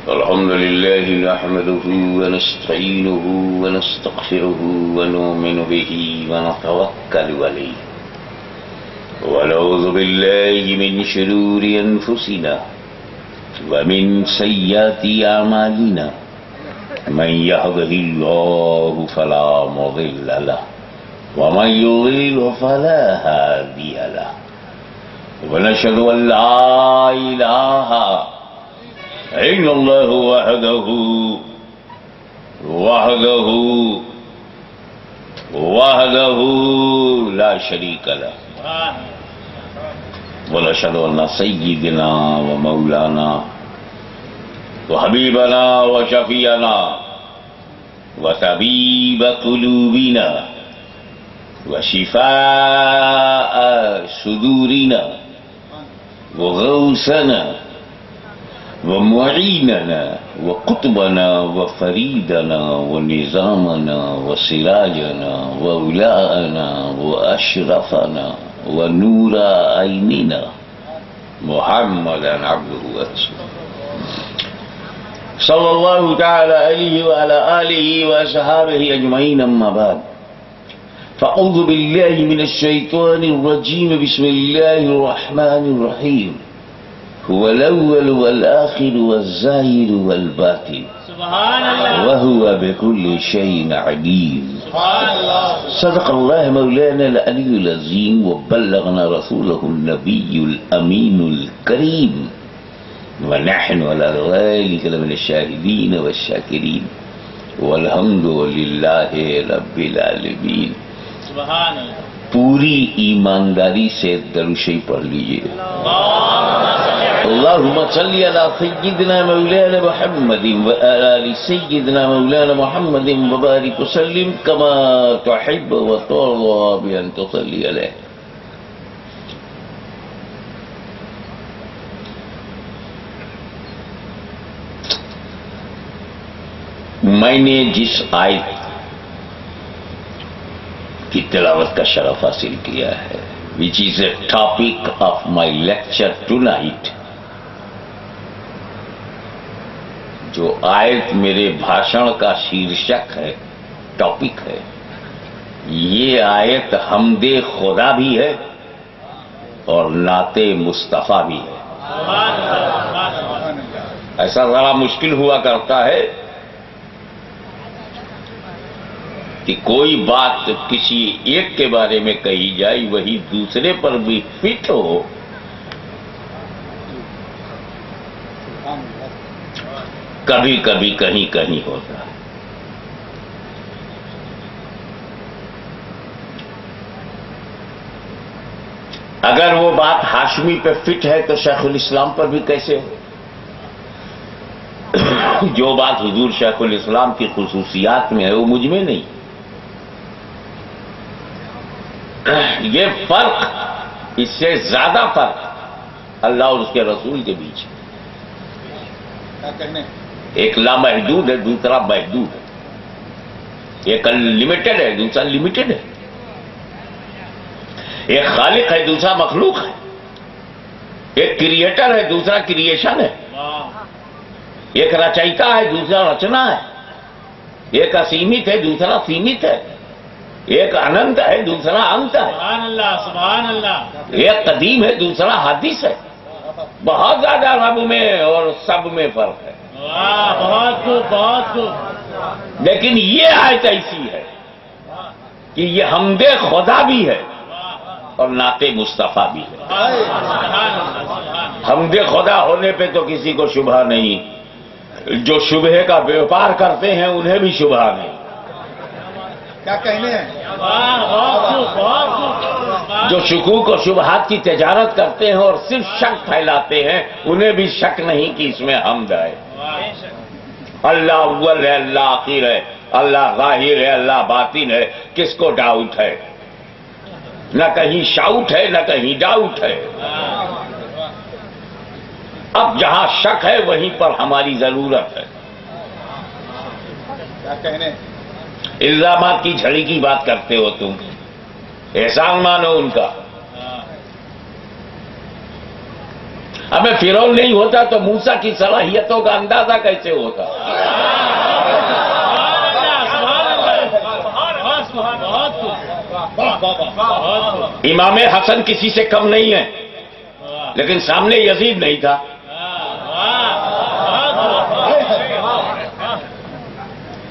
الحمد لله نحمده ونستعينه ونستغفره ونؤمن به ونتوكل عليه ونعوذ بالله من شرور أنفسنا ومن سيئات أعمالنا من يهده الله فلا مضل له ومن يضلل فلا هادي له ونشهد أن لا إله إلا الله وحده لا شريك له ونشهد أن سيدنا ومولانا وحبيبنا وشفيعنا وطبيب قلوبنا وشفاء صدورنا وغوثنا ومعيننا وقطبنا وفريدنا ونظامنا وسراجنا وولاءنا وأشرفنا ونور عيننا محمدا عبده ورسوله صلى الله تعالى عليه وعلى آله وأصحابه أجمعين. أما بعد فأعوذ بالله من الشيطان الرجيم. بسم الله الرحمن الرحيم. هو الأول والآخر والظاهر والباطن سبحان الله وهو بكل شيء عليم. سبحان الله. صدق الله مولانا العلي العظيم وبلغنا رسوله النبي الأمين الكريم ونحن على ذلك لمن الشاهدين والشاكرين والحمد لله رب العالمين. سبحان اللہ. پوری ایمانداری سے درود شریف پڑھ لیجیے. اللهم صل على سيدنا مولانا محمد وعلى آل سيدنا مولانا محمد وبارك وسلم كما تحب وترضى بأن تصلي عليه. میں نے جس آیت کی تلاوت کا شرف حاصل کیا ہے which is a topic of my lecture tonight، جو آیت میرے بھاشن کا شیرشک ہے، ٹاپک ہے، یہ آیت حمد خدا بھی ہے اور نعت مصطفیٰ بھی ہے. ایسا ذرا مشکل ہوا کرتا ہے کہ کوئی بات کسی ایک کے بارے میں کہی جائے وہی دوسرے پر بھی فٹ ہو. کبھی کبھی کہیں کہیں ہوتا ہے. اگر وہ بات ہاشمی پہ فٹ ہے تو شیخ الاسلام پر بھی کیسے ہو؟ جو بات حضور شیخ الاسلام کی خصوصیات میں ہے وہ مجھ میں نہیں. یہ فرق، اس سے زیادہ فرق اللہ اور اس کے رسول کے بیچ ہے. ایک لامحدود ہے، دوسرا محدود ہے. ایک انلمیٹڈ ہے، دوسرا لمیٹڈ ہے. ایک خالق ہے، دوسرا مخلوق ہے. ایک کریٹر ہے، دوسرا کریشن ہے. ایک رچیتا ہے، دوسرا رچنا ہے. ایک اسیمت ہے، دوسرا سیمت ہے. ایک اننت ہے، دوسرا انت ہے. سبحان اللہ سبحان اللہ. ایک قدیم ہے، دوسرا حدیث ہے. بہت زیادہ رب میں اور سب میں فرق ہے. بہت خوب بہت خوب. لیکن یہ آیت ایسی ہے کہ یہ حمد خدا بھی ہے اور نعت مصطفیٰ بھی ہے. حمد خدا ہونے پہ تو کسی کو شبہ نہیں. جو شبہ کا بیوپار کرتے ہیں انہیں بھی شبہ نہیں. کیا کہنے ہیں؟ جو شکوک و شبہات کی تجارت کرتے ہیں اور صرف شک پھیلاتے ہیں انہیں بھی شک نہیں کہ اس میں حمد ہے. اللہ اول ہے، اللہ آخر ہے، اللہ ظاہر ہے، اللہ باطن ہے. کس کو ڈاؤٹ ہے؟ نہ کہیں شاؤٹ ہے نہ کہیں ڈاؤٹ ہے. اب جہاں شک ہے وہیں پر ہماری ضرورت ہے. کیا کہنے؟ الزامات کی جھڑی کی بات کرتے ہو تم، احسان مانو ان کا. ہمیں فرعون نہیں ہوتا تو موسیٰ کی صلاحیتوں کا اندازہ کیسے ہوتا؟ امام حسن کسی سے کم نہیں ہے، لیکن سامنے یزید نہیں تھا۔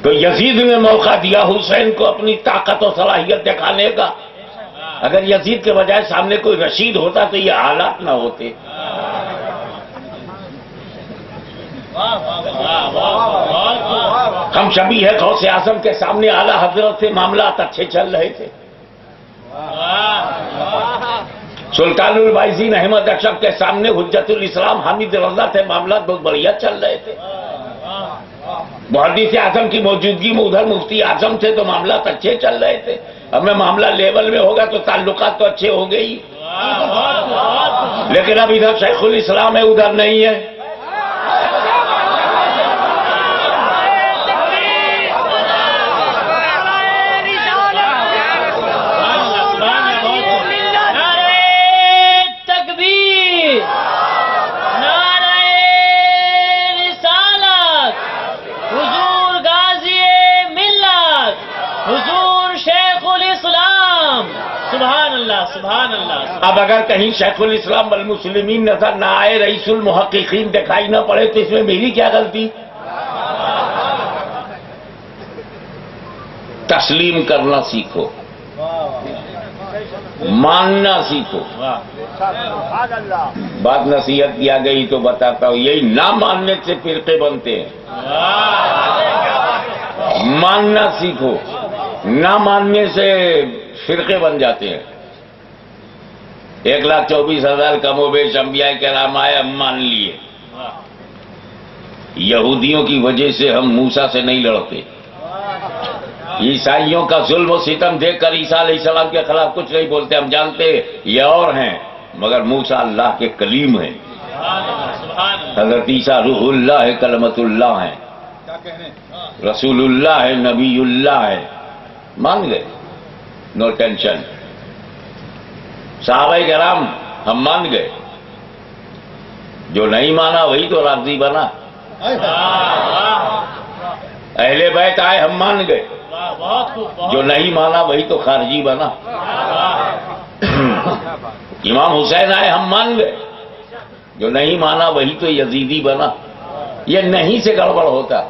تو یزید نے موقع دیا حسین کو اپنی طاقت و صلاحیت دکھانے کا۔ اگر یزید کے بجائے سامنے کوئی رشید ہوتا تو یہ حالات نہ ہوتے۔ ہم شبیہ غوث اعظم کے سامنے اعلیٰ حضرت سے معاملات اچھے چل رہے تھے۔ سلطان البائزین احمد اشرف کے سامنے حجت الاسلام حامد رضا تھے، معاملات بہت بڑھیا چل رہے تھے۔ محدث اعظم کی موجودگی میں ادھر مفتی اعظم تھے تو معاملات اچھے چل رہے تھے۔ ہمیں معاملہ لیول میں ہوگا تو تعلقات تو اچھے ہو گئی، لیکن اب ادھر شیخ الاسلام ہے، ادھر نہیں ہے۔ سبحان اللہ۔ اب اگر کہیں شیخ الاسلام والمسلمین نظر نہ آئے، رئیس المحققین دکھائی نہ پڑے، تو اس میں میری کیا غلطی؟ تسلیم کرنا سیکھو، ماننا سیکھو۔ بات نصیحت کیا گئی تو بتاتا ہوں، یہی نہ ماننے سے فرقے بنتے ہیں۔ ماننا سیکھو، نہ ماننے سے فرقے بن جاتے ہیں۔ 1,24,000 کم و بیش انبیاء کرام آئے، ہم مان لیے۔ یہودیوں کی وجہ سے ہم موسیٰ سے نہیں لڑتے۔ عیسائیوں کا ظلم و ستم دیکھ کر عیسیٰ علیہ السلام کے خلاف کچھ نہیں بولتے، ہم جانتے یہ اور ہیں، مگر موسیٰ اللہ کے کلیم ہیں۔ حضرت عیسیٰ روح اللہ ہے، کلمت اللہ ہے، رسول اللہ ہے، نبی اللہ ہے۔ مان گئے، نو ٹینشن۔ صحابہ کرام ہم مان گئے، جو نہیں مانا وہی تو رافضی بنا۔ اہل بیت آئے، ہم مان گئے، جو نہیں مانا وہی تو خارجی بنا۔ امام حسین آئے، ہم مان گئے، جو نہیں مانا وہی تو یزیدی بنا۔ یہ نہیں سے گڑبڑ ہوتا۔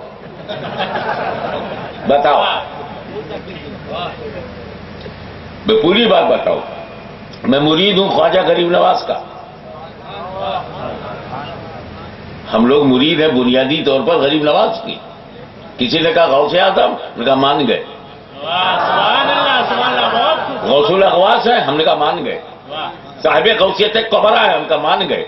بتاؤ، میں پوری بات بتاؤں، میں مرید ہوں خواجہ غریب نواز کا۔ ہم لوگ مرید ہیں بنیادی طور پر غریب نواز کی۔ کسی نے کہا غوث اعظم، ہم نے کہا مان گئے۔ غوث الاغواث ہے، ہم نے کہا مان گئے۔ صاحب غوثیت کبریٰ ہے، ہم کہا مان گئے۔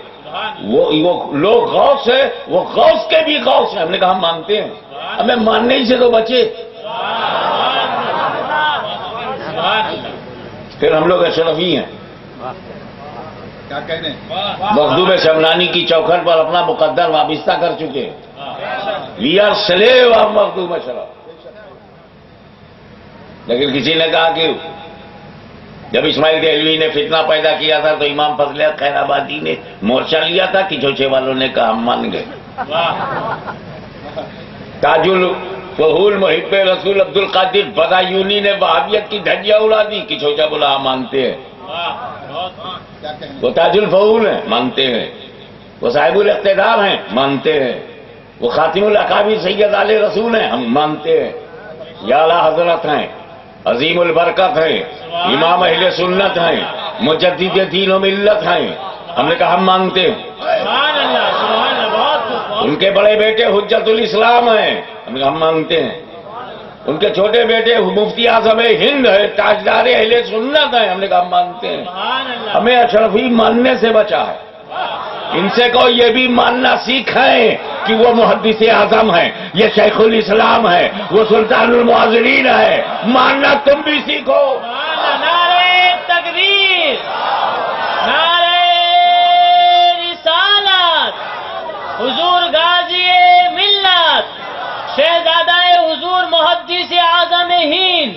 وہ لوگ غوث ہے، وہ غوث کے بھی غوث ہیں، ہم نے کہا ہم مانتے ہیں۔ ہمیں ماننے ہی سے تو بچے۔ پھر ہم لوگ اشرفی ہیں، کیا کہنے؟ مخدوم شمنانی کی چوکھٹ پر اپنا مقدر وابستہ کر چکے ہیں۔ وی آر سلیو آف مخدوم اشرف۔ لیکن کسی نے کہا کہ جب اسماعیل دہلوی نے فتنہ پیدا کیا تھا تو امام فضل خیر آبادی نے مورچہ لیا تھا کہ چھوچے والوں نے کہا ہم مان گئے۔ تاج الفہول محب رسول عبد القادر بدایونی نے وہابیت کی دھجیاں اڑا دی کہ چھوچا بولا ہم مانتے ہیں۔ وہ تاج الفہول ہیں، مانتے ہیں۔ وہ صاحب الاقتدار ہیں، مانتے ہیں۔ وہ خاتم الاکابر سید آل رسول ہیں، ہم مانتے ہیں۔ یا اعلیٰ حضرت ہیں، عظیم البرکت ہیں، امام اہل سنت ہیں، مجدد دین و ملت ہیں، ہم نے کہا ہم مانتے ہیں۔ ان کے بڑے بیٹے حجت الاسلام ہیں، ہم نے کہا ہم مانتے ہیں۔ ان کے چھوٹے بیٹے مفتی اعظم ہند ہے، تاجدار اہل سنت ہیں، ہم نے کہا ہم مانتے ہیں۔ ہمیں اشرفی ماننے سے بچا ہے۔ ان سے کہو یہ بھی ماننا سیکھیں کہ وہ محدث اعظم ہیں، یہ شیخ الاسلام ہے، وہ سلطان المعاذرین ہے۔ ماننا تم بھی سیکھو۔ نعرہ تکبیر، نعرہ رسالت، حضور غازی ملت، شہزادہ حضور محدث اعظم ہند۔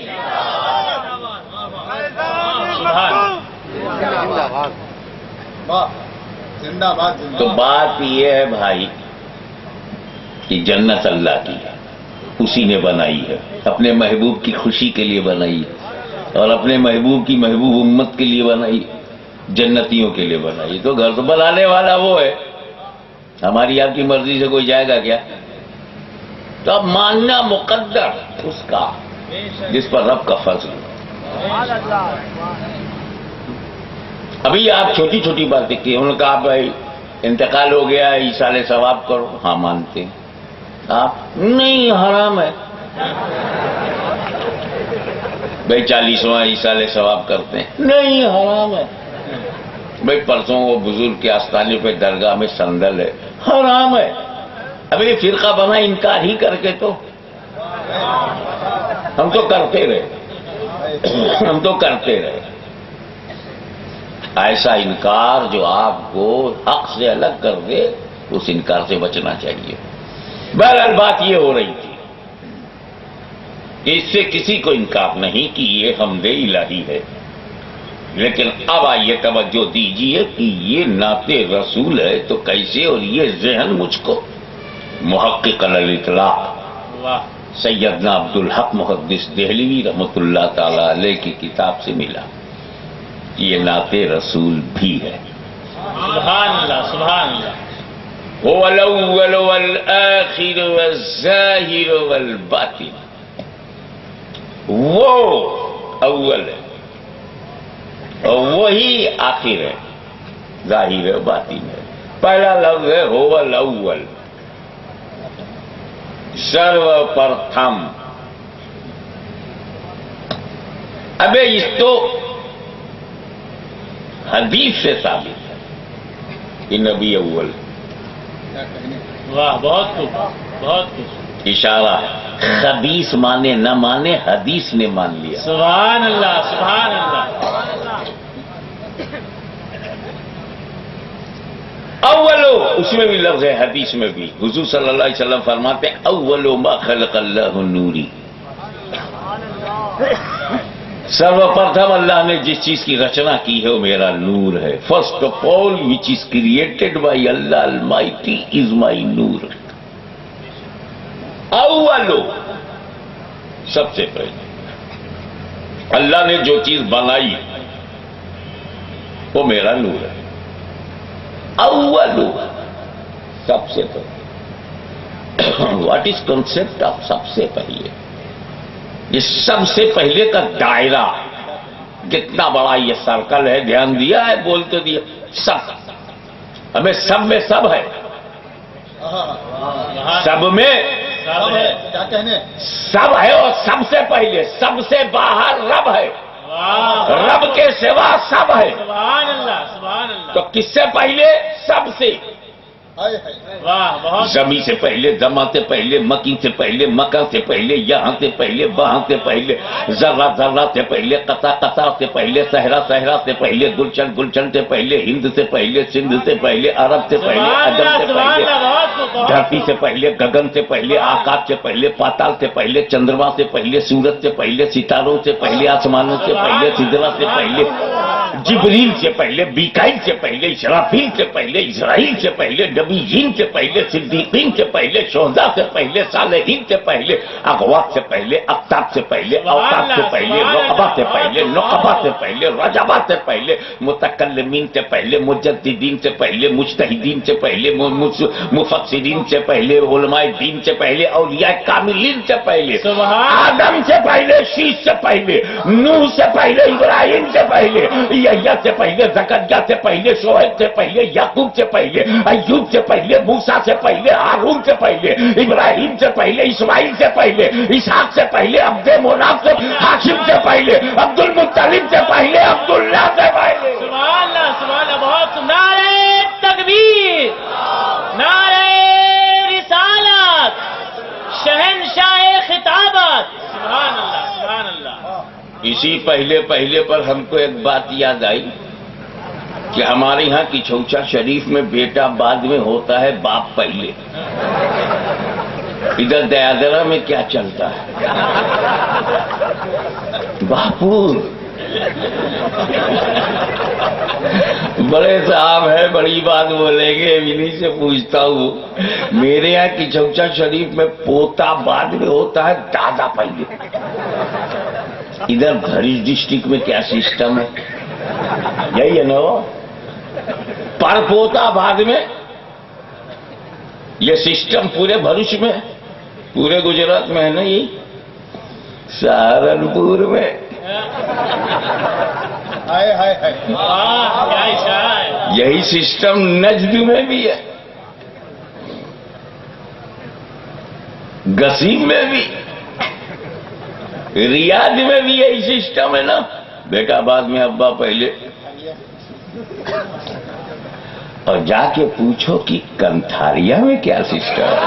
زندہ باد تو بات یہ ہے بھائی کہ جنت اللہ کی ہے، اسی نے بنائی ہے، اپنے محبوب کی خوشی کے لیے بنائی ہے، اور اپنے محبوب کی محبوب امت کے لیے بنائی، جنتیوں کے لیے بنائی. تو گھر تو بنانے والا وہ ہے، ہماری آپ کی مرضی سے کوئی جائے گا کیا؟ تو اب ماننا مقدر اس کا جس پر رب کا فضل ہو. ابھی آپ چھوٹی چھوٹی باتیں کی، انہوں نے کہا بھائی انتقال ہو گیا ایصال ثواب کرو، ہاں مانتے ہیں. آپ نہیں حرام ہے بھائی 40واں ایصال ثواب کرتے ہیں، نہیں حرام ہے. بھائی پرسوں وہ بزرگ کے آستانے پہ درگاہ میں سندل ہے، حرام ہے. ابھی یہ فرقہ بنا انکار ہی کر کے، تو ہم تو کرتے رہے. ایسا انکار جو آپ کو حق سے الگ کر دے، اس انکار سے بچنا چاہیے. بہرحال بات یہ ہو رہی تھی کہ اس سے کسی کو انکار نہیں کہ یہ حمد الہی ہے، لیکن اب آئیے توجہ دیجئے کہ یہ نعت رسول ہے تو کیسے، اور یہ ذہن مجھ کو محقق علی الاطلاق سیدنا عبدالحق محدث دہلوی رحمۃ اللہ تعالی علیہ کی کتاب سے ملا. یہ نعت رسول بھی ہے. سبحان اللہ سبحان اللہ. هو الاول والآخر والظاہر والباطن. وہ اول ہے اور وہی آخر ہے، ظاہر و باطن ہے. پہلا لفظ ہے هو الاول، سرو پرتھم. ابے اس تو حدیث سے ثابت ہے کہ نبی اول. واہ بہت خوب بہت خوب. اشارہ ہے، خبیث مانے نہ مانے حدیث نے مان لیا. سبحان اللہ سبحان اللہ. اولو اس میں بھی لفظ ہے، حدیث میں بھی حضور صلی اللہ علیہ وسلم فرماتے ہیں اولو ما خلق اللہ نوری. سرو پرتھم اللہ نے جس چیز کی رچنا کی ہے وہ میرا نور ہے. First of all which is created by Allah almighty is my نور. اولو سب سے پہلے اللہ نے جو چیز بنائی وہ میرا نور ہے. اولو سب سے پہلے. واٹ از کنسپٹ آف سب سے پہلے؟ یہ سب سے پہلے کا دائرہ کتنا بڑا یہ سرکل ہے، دھیان دیا ہے؟ بول تو دیا. سب ہمیں سب میں سب ہے، سب میں کیا کہنے، سب ہے، اور سب سے پہلے سب سے باہر رب ہے، رب کے سوا سب ہے. سبحان اللہ سبحان اللہ. تو کس سے پہلے؟ سب سے. واہ بہت. زمین سے پہلے، دما سے پہلے، مکی سے پہلے، مکہ سے پہلے، یہاں سے پہلے، وہاں سے پہلے، ذرہ ذرہ سے پہلے، قطع قطع سے پہلے، صحرا صحرا سے پہلے، گلشن گلشن سے پہلے، ہند سے پہلے، سندھ سے پہلے، عرب سے پہلے، عجم سے پہلے، دھرتی سے پہلے، گگن سے پہلے، آکاش سے پہلے، پاتال سے پہلے، چندرما سے پہلے، سورج سے پہلے، ستاروں سے پہلے، آسمانوں سے پہلے، سدرا سے پہلے، جبریل سے پہلے، بیکائل سے پہلے، اسرافیل سے پہلے، اسرائیل سے پہلے، نبیین سے پہلے، صدیقین سے پہلے، شہداء سے پہلے، صالحین سے پہلے، اغوات سے پہلے، اقطاب سے پہلے، اوقات سے پہلے، رقبہ سے پہلے، نقبہ سے پہلے، رجبہ سے پہلے، متکلمین سے پہلے، مجددین سے پہلے، مجتہدین سے پہلے، مفسرین سے پہلے، علماء دین سے پہلے، اولیاء کاملین سے پہلے، آدم سے پہلے، شیش سے پہلے، نوح سے پہلے، ابراہیم سے پہلے، یحییٰ سے پہلے، زکریا سے پہلے، شعیب سے پہلے، یعقوب سے پہلے، ایوب سے پہلے، موسیٰ سے پہلے، ہارون سے پہلے، ابراہیم سے پہلے، اسماعیل سے پہلے، اسحاق سے پہلے، عبد مناف سے، ہاشم سے پہلے، عبد المطلب سے پہلے، عبداللہ سے پہلے. سبحان اللہ سبحان اللہ. بہت. نعرہ تکبیر، نعرہ رسالت، شہنشاہ خطابت. سبحان اللہ سبحان اللہ. اسی پہلے پہلے پر ہم کو ایک بات یاد آئی کہ ہمارے یہاں کی چوچا شریف میں بیٹا بعد میں ہوتا ہے، باپ پہلے. ادھر دیادرہ میں کیا چلتا ہے؟ باپو بڑے صاحب ہے، بڑی بات بولیں گے، انہیں سے پوچھتا ہوں، میرے یہاں کی چوچا شریف میں پوتا بعد میں ہوتا ہے، دادا پہلے۔ ادھر بھرش ڈسٹرکٹ میں کیا سسٹم ہے؟ یہی ہے نا، وہ پر پوتا بعد میں، یہ سسٹم پورے بھروچ میں، پورے گجرات میں ہے نا، یہ سہارنپور میں، یہی سسٹم نجد میں بھی ہے، گسیم میں بھی، ریاض میں بھی یہی سسٹم ہے نا، بیٹا بعد میں ابا پہلے۔ اور جا کے پوچھو کہ کنتھاریا میں کیا سسٹم ہے،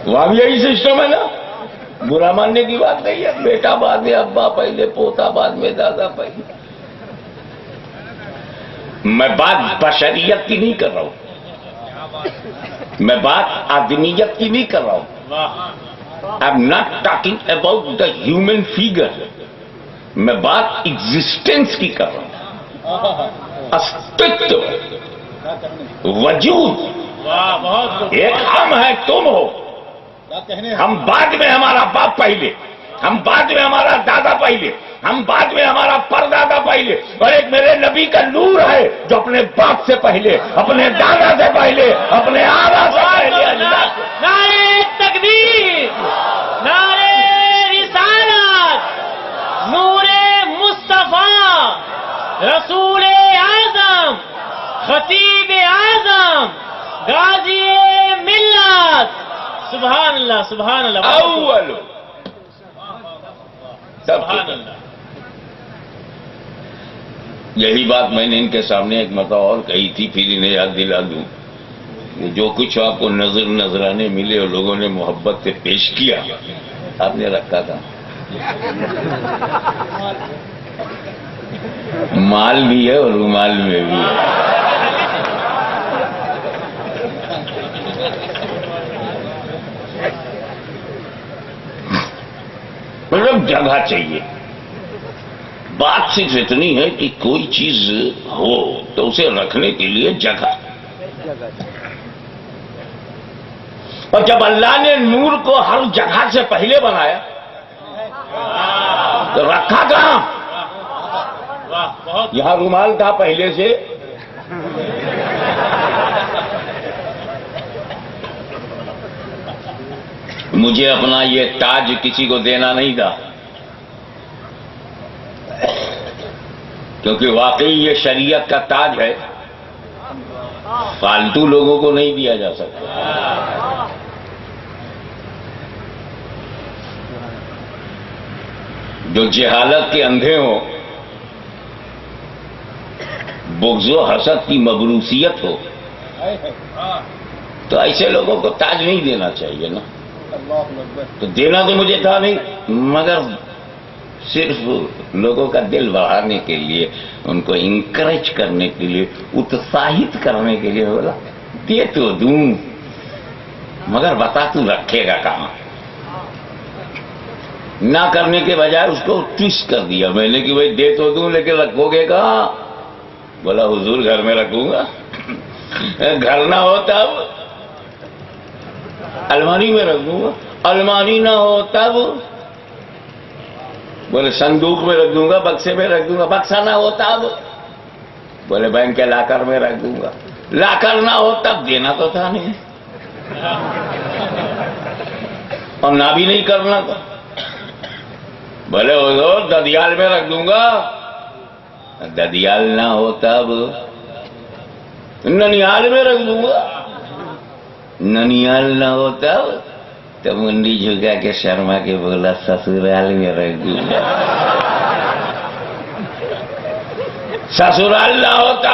وہاں بھی یہی سسٹم ہے نا، برا ماننے کی بات نہیں ہے، بیٹا بعد میں ابا پہلے، پوتا بعد میں دادا پہلے۔ میں بات بشریت کی نہیں کر رہا ہوں، میں بات آدمیت کی نہیں کر رہا ہوں، I'm not talking about the human figure، میں بات ایگزسٹنس کی کر رہا ہوں، استتو، وجود، ایک ہم ہے، تم ہو، ہم بعد میں ہمارا باپ پہلے، ہم بعد میں ہمارا دادا پہلے، ہم بعد میں ہمارا پردادا پہلے، اور ایک میرے نبی کا نور ہے جو اپنے باپ سے پہلے، اپنے دادا سے پہلے، اپنے آبا سے پہلے اللہ سے۔ نعرہ تکبیر، نعرہ رسالت، نور مصطفیٰ، رسول اعظم، خطیب اعظم، غازی ملت، سبحان اللہ، سبحان اللہ، اول سبحان اللہ۔ یہی بات میں نے ان کے سامنے ایک مرتبہ اور کہی تھی، پھر انہیں یاد دلا دوں کہ جو کچھ آپ کو نذرانے ملے اور لوگوں نے محبت سے پیش کیا، آپ نے رکھا تھا، مال بھی ہے اور رومال میں بھی ہے۔ مطلب جگہ چاہیے، بات صرف اتنی ہے کہ کوئی چیز ہو تو اسے رکھنے کے لیے جگہ، اور جب اللہ نے نور کو ہر جگہ سے پہلے بنایا تو رکھا کہاں؟ یہاں رومال تھا پہلے سے، مجھے اپنا یہ تاج کسی کو دینا نہیں تھا، کیونکہ واقعی یہ شریعت کا تاج ہے، فالتو لوگوں کو نہیں دیا جا سکتا۔ جو جہالت کے اندھے ہوں، بغض و حسد کی مبروسیت ہو، تو ایسے لوگوں کو تاج نہیں دینا چاہیے نا۔ تو دینا تو مجھے تھا نہیں، مگر صرف لوگوں کا دل بڑھانے کے لیے، ان کو انکریج کرنے کے لیے، اتساہت کرنے کے لیے بولا دے تو دوں، مگر بتا تو رکھے گا کہاں۔ نہ کرنے کے بجائے اس کو ٹویسٹ کر دیا میں نے کہ بھائی دے تو دوں لیکن رکھو گے کہاں؟ بولا حضور گھر میں رکھوں گا، گھر نہ ہو تب الماری میں رکھ دوں گا، الماری نہ ہو تب بولے صندوق میں رکھ دوں گا، بکسے میں رکھ دوں گا، بکسا نہ ہو تب بولے بینک کے لاکر میں رکھ دوں گا، لاکر نہ ہو تب دینا تو تھا نہیں اور نہ بھی نہیں کرنا تھا، بولے حضور ددیال میں رکھ دوں گا، ددیال نہ ہو تب ننیال میں رکھ دوں گا، ننیال نہ ہوتا تو منڈی جھکا کے شرما کے بولا سسرال میں رکھ دوں گا، سسرال نہ ہوتا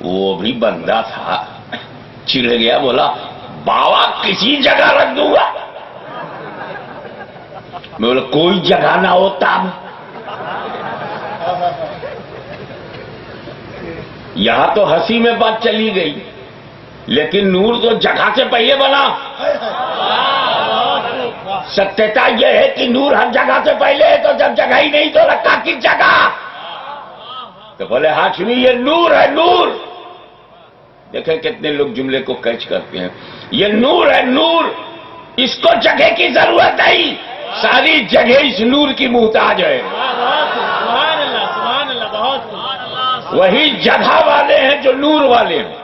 وہ بھی بندہ تھا، چڑ گیا، بولا باوا کسی جگہ رکھ دوں گا، میں بولا کوئی جگہ نہ ہوتا، یہاں تو ہنسی میں بات چلی گئی، لیکن نور تو جگہ سے پہلے بنا، ستیہتا یہ ہے کہ نور ہر جگہ سے پہلے ہے، تو جب جگہ ہی نہیں تو رکھا کس جگہ؟ تو بولے ہاشمی یہ نور ہے، نور. دیکھیں کتنے لوگ جملے کو کیچ کرتے ہیں. یہ نور ہے، نور. اس کو جگہ کی ضرورت نہیں، ساری جگہ اس نور کی محتاج ہے. سبحان اللہ سبحان اللہ، بہت وہی جگہ والے ہیں جو نور والے ہیں.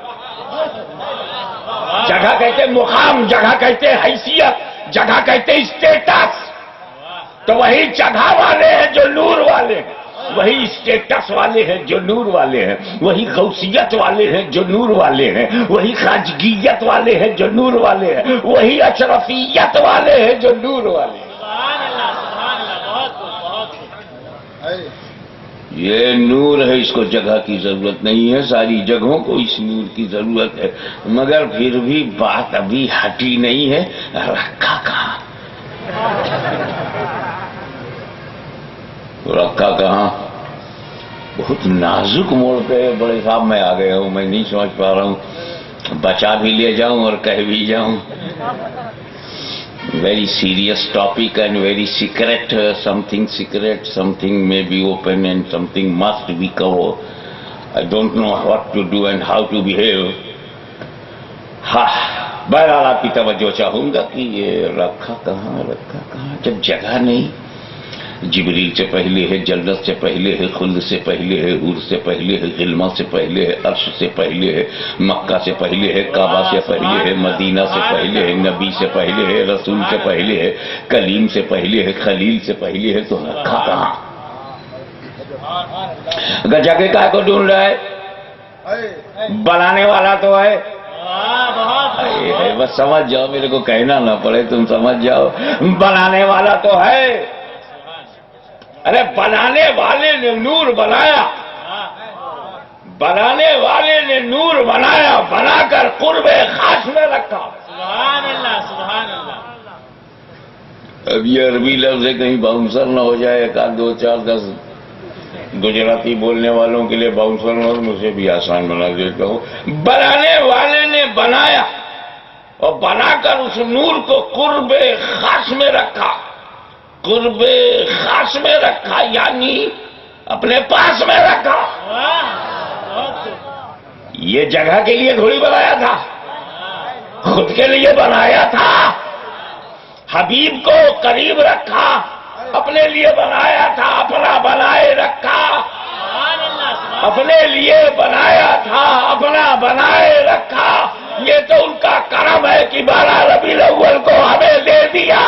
جگہ کہتے ہیں مقام، جگہ کہتے ہیں حیثیت، جگہ کہتے ہیں اسٹیٹس. تو وہی جگہ والے ہیں جو نور والے ہیں، وہی اسٹیٹس والے ہیں جو نور والے ہیں، وہی غوثیت والے ہیں جو نور والے ہیں، وہی خواجگیت والے ہیں جو نور والے ہیں، وہی اشرفیت والے ہیں جو نور والے ہیں. سبحان اللہ بہت یہ نور ہے، اس کو جگہ کی ضرورت نہیں ہے، ساری جگہوں کو اس نور کی ضرورت ہے. مگر پھر بھی بات ابھی ہٹی نہیں ہے، رکھا کہاں؟ رکھا کہاں؟ بہت نازک موڑ پہ بڑے صاحب میں آ گیا ہوں، میں نہیں سمجھ پا رہا ہوں، بچا بھی لے جاؤں اور کہہ بھی جاؤں. Very serious topic and very secret, something may be open and something must be covered. I don't know what to do and how to behave. بہرحال آپ کی توجہ چاہوں گا کہ یہ رکھا کہاں، جب جگہ نہیں. جبریل سے پہلے ہے، جنت سے پہلے ہے، خلد سے پہلے ہے، حور سے پہلے ہے، غلمہ سے پہلے ہے، عرش سے پہلے ہے، مکہ سے پہلے ہے، کعبہ سے پہلے ہے، مدینہ سے پہلے ہے، نبی سے پہلے ہے، رسول سے پہلے ہے، کلیم سے پہلے ہے، خلیل سے پہلے ہے. تو رکھا کہاں؟ اگر جگہ کائے کو ڈھونڈ رہا ہے؟ بنانے والا تو ہے. بس سمجھ جاؤ، میرے کو کہنا نہ پڑے، تم سمجھ جاؤ، بنانے والا تو ہے. ارے بنانے والے نے نور بنایا، بنانے والے نے نور بنایا، بنا کر قرب خاص میں رکھا. سبحان اللہ سبحان اللہ. اب یہ عربی لفظ ہے، کہیں باؤنسر نہ ہو جائے. ایک آدھ 2 4 10 گجراتی بولنے والوں کے لیے باؤنسر نہ ہو، مجھے بھی آسان بنا دیتا ہوں. بنانے والے نے بنایا اور بنا کر اس نور کو قرب خاص میں رکھا. قرب خاص میں رکھا یعنی اپنے پاس میں رکھا. یہ جگہ کے لیے تھوڑی بنایا تھا، خود کے لیے بنایا تھا. حبیب کو قریب رکھا، اپنے لیے بنایا تھا، اپنا بنائے رکھا. اپنے لیے بنایا تھا، اپنا بنائے رکھا. یہ تو ان کا کرم ہے کہ 12 ربیع الاول کو ہمیں دے دیا.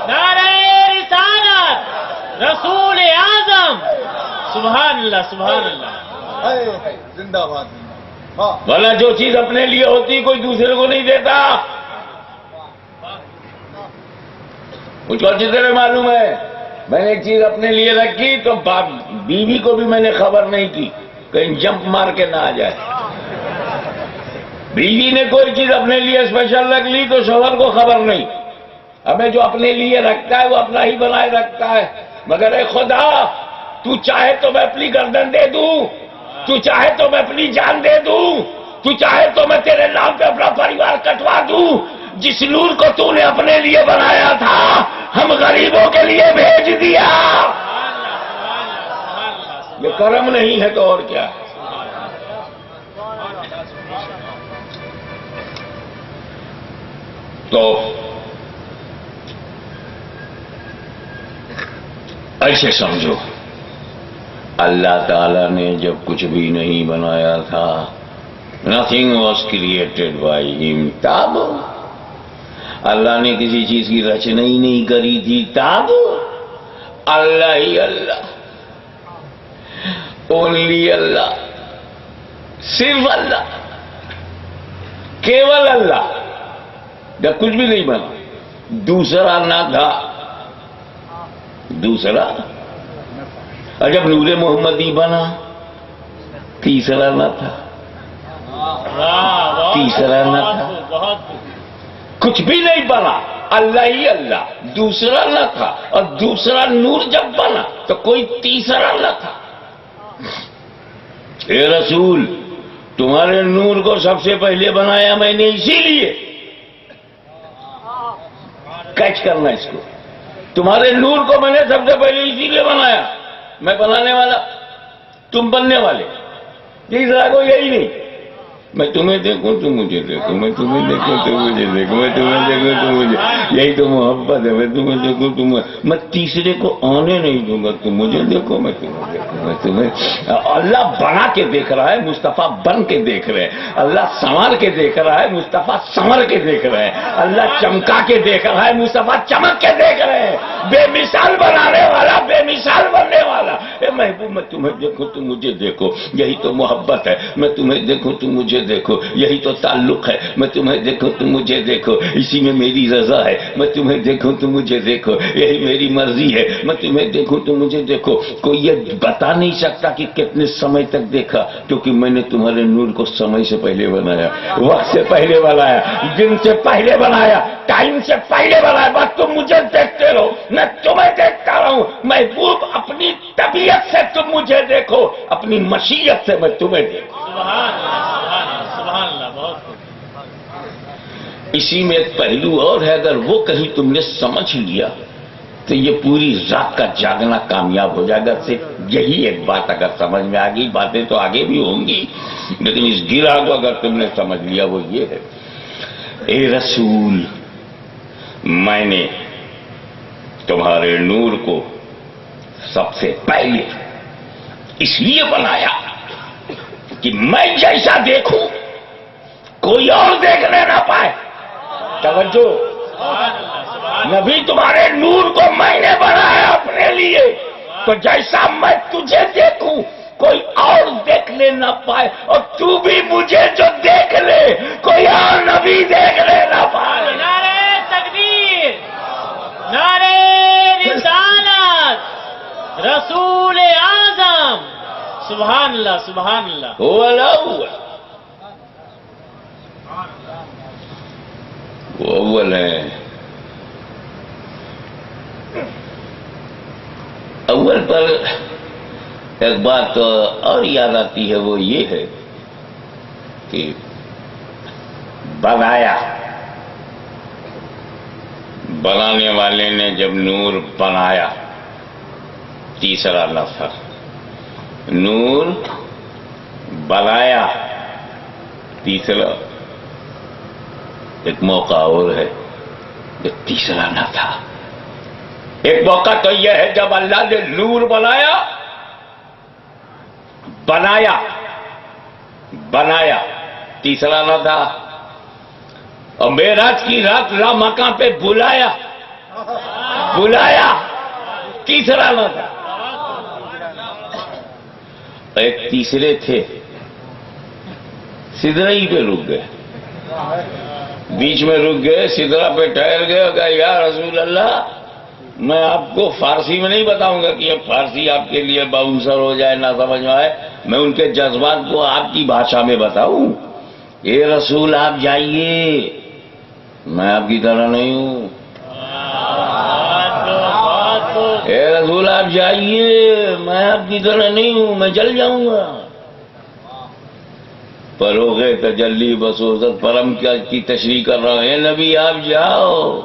نعرہ رسالت، رسول اعظم. سبحان اللہ سبحان اللہ. زندہ باد. ورنہ جو چیز اپنے لیے ہوتی کوئی دوسرے کو نہیں دیتا. مجھ کو اچھی طرح معلوم ہے، میں نے ایک چیز اپنے لیے رکھی تو بیوی کو بھی میں نے خبر نہیں کی، کہیں جمپ مار کے نہ آ جائے. بیوی نے کوئی چیز اپنے لیے اسپیشل رکھ لی تو شوہر کو خبر نہیں. ہمیں جو اپنے لیے رکھتا ہے وہ اپنا ہی بنائے رکھتا ہے. مگر اے خدا، تو چاہے تو میں اپنی گردن دے دوں، تو چاہے تو میں اپنی جان دے دوں، تو چاہے تو میں تیرے نام پہ اپنا پریوار کٹوا دوں. جس نور کو تو نے اپنے لیے بنایا تھا ہم غریبوں کے لیے بھیج دیا. یہ کرم نہیں ہے تو اور کیا ہے؟ تو ایسے سمجھو، اللہ تعالیٰ نے جب کچھ بھی نہیں بنایا تھا، nothing was created by him، تب اللہ نے کسی چیز کی رچنا ہی نہیں کری تھی، تب اللہ ہی اللہ، اونلی اللہ، صرف اللہ، کیول اللہ. جب کچھ بھی نہیں بنا، دوسرا نہ تھا، دوسرا. اور جب نور محمدی بنا، تیسرا نہ تھا، تیسرا نہ تھا، کچھ بھی نہیں بنا، اللہ ہی اللہ، دوسرا نہ تھا. اور دوسرا نور جب بنا تو کوئی تیسرا نہ تھا. اے رسول، تمہارے نور کو سب سے پہلے بنایا میں نے اسی لیے کیچ کرنا اس کو. تمہارے نور کو میں نے سب سے پہلے اسی لیے بنایا. میں بنانے والا، تم بننے والے. تیسرا کو یہی نہیں. میں تمہیں دیکھوں تم مجھے دیکھو، میں تمہیں دیکھوں تم مجھے دیکھو، میں تمہیں دیکھوں تم مجھے. یہی تو محبت ہے. میں تمہیں دیکھوں تم، میں تیسرے کو آنے نہیں دوں گا. تم مجھے دیکھو، میں تمہیں دیکھوں، میں تمہیں. اللہ بنا کے دیکھ رہا ہے، مصطفیٰ بن کے دیکھ رہے ہیں. اللہ سنوار کے دیکھ رہا ہے، مصطفیٰ سنور کے دیکھ رہے ہیں. اللہ چمکا کے دیکھ رہا ہے، مصطفیٰ چمک کے دیکھ رہے ہیں. بے مثال بنانے والا، بے مثال بننے والا. اے محبوب میں تمہیں دیکھوں تم مجھے دیکھو، یہی تو محبت ہے. میں تمہیں دیکھوں تم مجھے دیکھو، یہی تو تعلق ہے. میں تمہیں دیکھوں تم مجھے دیکھو، اسی میں میری رضا ہے. میں تمہیں دیکھوں تم مجھے دیکھو، یہی میری مرضی ہے. میں تمہیں دیکھوں تم مجھے دیکھو. کوئی یہ بتا نہیں سکتا کہ کتنے سمے تک دیکھا، کیونکہ میں نے تمہارے نور کو سمے سے پہلے بنایا، وقت سے پہلے بنایا، دن سے پہلے بنایا، ٹائم سے پہلے بنایا. بس تم مجھے دیکھتے رہو، میں تمہیں دیکھتا رہوں. محبوب اپنی طبیعت سے تم مجھے دیکھو، اپنی مشیت سے میں تمہیں دیکھوں. سبحان اللہ، سبحان اللہ. بہت خوب. اسی میں ایک پہلو اور ہے، اگر وہ کہیں تم نے سمجھ لیا تو یہ پوری رات کا جاگنا کامیاب ہو جائے گا. صرف یہی ایک بات اگر سمجھ میں آ گئی، باتیں تو آگے بھی ہوں گی، لیکن اس گرہ کو اگر تم نے سمجھ لیا وہ یہ ہے: اے رسول، میں نے تمہارے نور کو سب سے پہلے اس لیے بنایا کہ میں جیسا دیکھوں کوئی اور دیکھنے نہ پائے. توجہ، نبی تمہارے نور کو میں نے بنایا اپنے لیے، تو جیسا میں تجھے دیکھوں کوئی اور دیکھنے نہ پائے، اور تو بھی مجھے جو دیکھ لے کوئی اور نبی دیکھنے نہ پائے. نعرہ تکبیر، نعرہ رسالت، رسول اعظم. سبحان اللہ، سبحان اللہ. وہ اول ہے. اول پر ایک بات اور یاد آتی ہے، وہ یہ ہے کہ بنایا، بنانے والے نے جب نور بنایا، تیسرا لفظ نور بنایا، تیسرا ایک موقع اور ہے جو تیسرا نہ تھا. ایک موقع تو یہ ہے جب اللہ نے نور بنایا، بنایا تیسرا نہ تھا. اور معراج کی رات لامکاں پہ بلایا، تیسرا نہ تھا. ایک تیسرے تھے، سدرہ ہی پہ رک گئے، بیچ میں رک گئے، سدرہ پہ ٹھہر گئے اور کہا یا رسول اللہ، میں آپ کو فارسی میں نہیں بتاؤں گا کہ یہ فارسی آپ کے لیے باؤنسر ہو جائے، نہ سمجھ میں آئے. میں ان کے جذبات کو آپ کی بھاشا میں بتاؤں. اے رسول آپ جائیے، میں آپ کی طرح نہیں ہوں. اے رسول آپ جائیے، میں آپ کی طرح نہیں ہوں، میں جل جاؤں گا. فروغ تجلی بصوصت پرم کی تشریح کر رہا ہوں. اے نبی آپ جاؤ،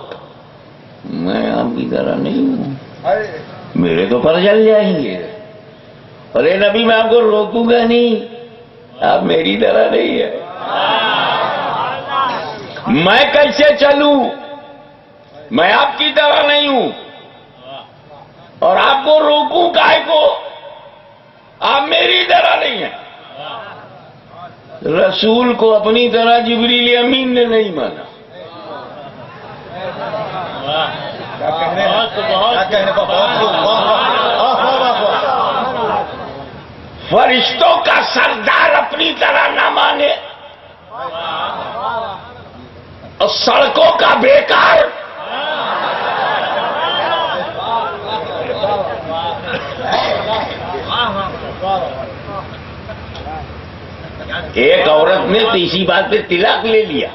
میں آپ کی طرح نہیں ہوں، میرے تو پر جل جائیں گے. اور اے نبی میں آپ کو روکوں گا نہیں، آپ میری طرح نہیں ہے. میں کیسے چلوں؟ میں آپ کی طرح نہیں ہوں، اور آپ کو روکوں کائے کو؟ آپ میری طرح نہیں ہیں. رسول کو اپنی طرح جبریل امین نے نہیں مانا. فرشتوں کا سردار اپنی طرح نہ مانے، اور سڑکوں کا بیکار ایک عورت نے تو اسی بات پہ طلاق لے لیا.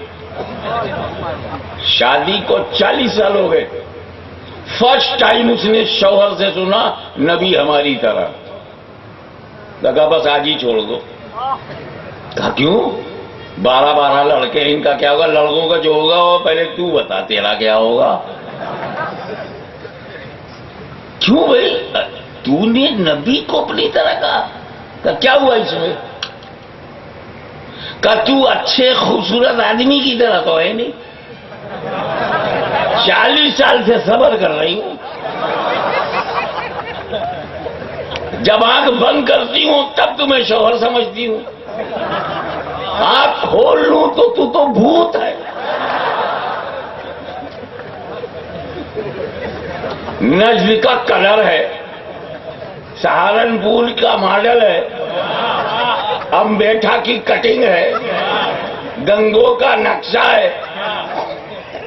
شادی کو 40 سال ہو گئے، فرسٹ ٹائم اس نے شوہر سے سنا نبی ہماری طرح. لگا بس آج ہی چھوڑ دو. کہا کیوں؟ 12 لڑکے، ان کا کیا ہوگا؟ لڑکوں کا جو ہوگا وہ پہلے تو بتا، تیرا کیا ہوگا؟ کیوں بھائی تو نے نبی کو اپنی طرح کہا کیا ہوا اس میں؟ کہ تو اچھے خوبصورت آدمی کی طرح تو ہے نہیں، 40 سال سے صبر کر رہی ہوں، جب آنکھ بند کرتی ہوں تب تمہیں شوہر سمجھتی ہوں، آنکھ کھول لوں تو بھوت ہے۔ نجد کا کلر ہے، سہارنپور کا ماڈل ہے، امبیٹھا کی کٹنگ ہے، گنگو کا نقشہ ہے،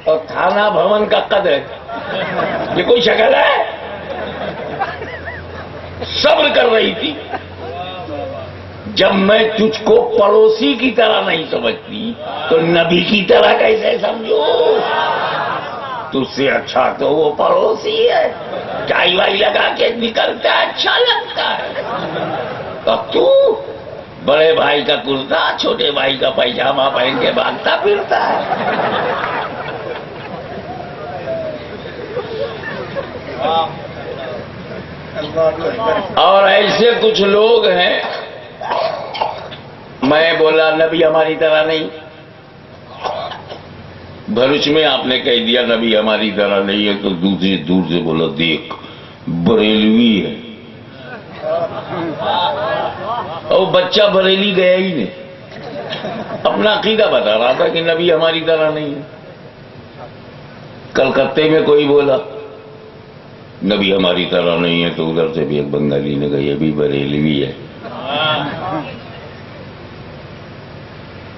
اور تھانہ بھون کا قد ہے۔ یہ کوئی شکل ہے؟ صبر کر رہی تھی۔ جب میں تجھ کو پڑوسی کی طرح نہیں سمجھتی تو نبی کی طرح کیسے سمجھو؟ تجھ سے اچھا تو وہ پڑوسی ہے، چائے وائی لگا کے نکلتا ہے، اچھا لگتا ہے۔ اور تو بڑے بھائی کا کرتا چھوٹے بھائی کا پیجامہ پہن کے بھاگتا پھرتا ہے۔ اور ایسے کچھ لوگ ہیں، میں بولا نبی ہماری طرح نہیں، بھروچ میں آپ نے کہہ دیا نبی ہماری طرح نہیں ہے، تو دوسری دور سے بولا دیکھ بریلوی ہے، اور بچہ بریلی گیا ہی نہیں، اپنا عقیدہ بتا رہا تھا کہ نبی ہماری طرح نہیں ہے۔ کلکتے میں کوئی بولا نبی ہماری طرح نہیں ہے، تو ادھر سے بھی ایک بنگالی نے کہا یہ بھی بریلوی ہے۔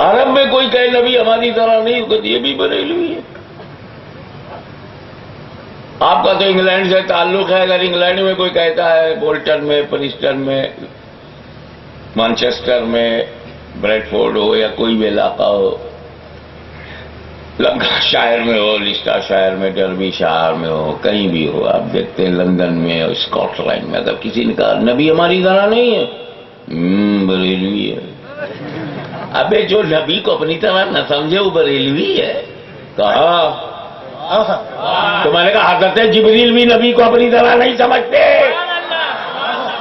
عرب میں کوئی کہے نبی ہماری طرح نہیں، کہتے یہ بھی بریلوی ہے۔ آپ کا تو انگلینڈ سے تعلق ہے، اگر انگلینڈ میں کوئی کہتا ہے بولٹن میں، پرسٹن میں، مانچسٹر میں، بریڈ فورڈ ہو یا کوئی بھی علاقہ ہو، لنکا شائر میں ہو، لسٹر شائر میں، ڈربی شائر میں ہو، کہیں بھی ہو، آپ دیکھتے ہیں لندن میں اور اسکاٹ لینڈ میں اگر کسی نے کہا نبی ہماری طرح نہیں ہے، بریلوی ہے۔ ابے جو نبی کو اپنی طرح نہ سمجھے وہ بریلوی ہے۔ کہا تو میں نے کہا حضرت جبریل بھی نبی کو اپنی طرح نہیں سمجھتے،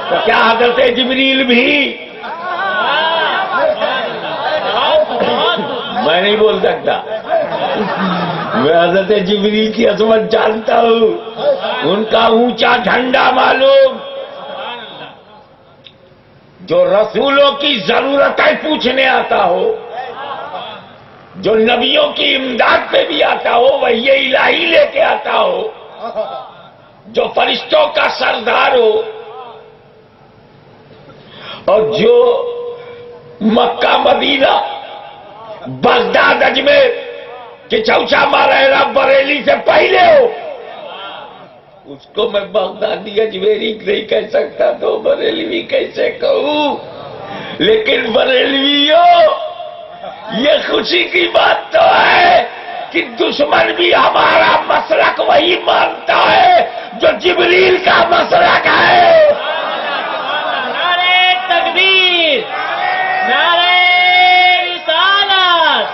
تو کیا حضرت جبریل بھی؟ میں نہیں بول سکتا، میں حضرت جبریل کی عظمت جانتا ہوں، ان کا اونچا جھنڈا معلوم، جو رسولوں کی ضرورتیں پوچھنے آتا ہو، جو نبیوں کی امداد پہ بھی آتا ہو، وحی الہی لے کے آتا ہو، جو فرشتوں کا سردار ہو، اور جو مکہ مدینہ بغداد اجمیر کہ چوچا مارا بریلی سے پہلے ہو، اس کو میں بغدادی اجمیری نہیں کہہ سکتا تو بریلوی کیسے کہوں؟ لیکن بریلویوں، یہ خوشی کی بات تو ہے کہ دشمن بھی ہمارا مسلک وہی مانتا ہے جو جبریل کا مسلک ہے۔ نعرہ تکبیر، نعرہ رسالت،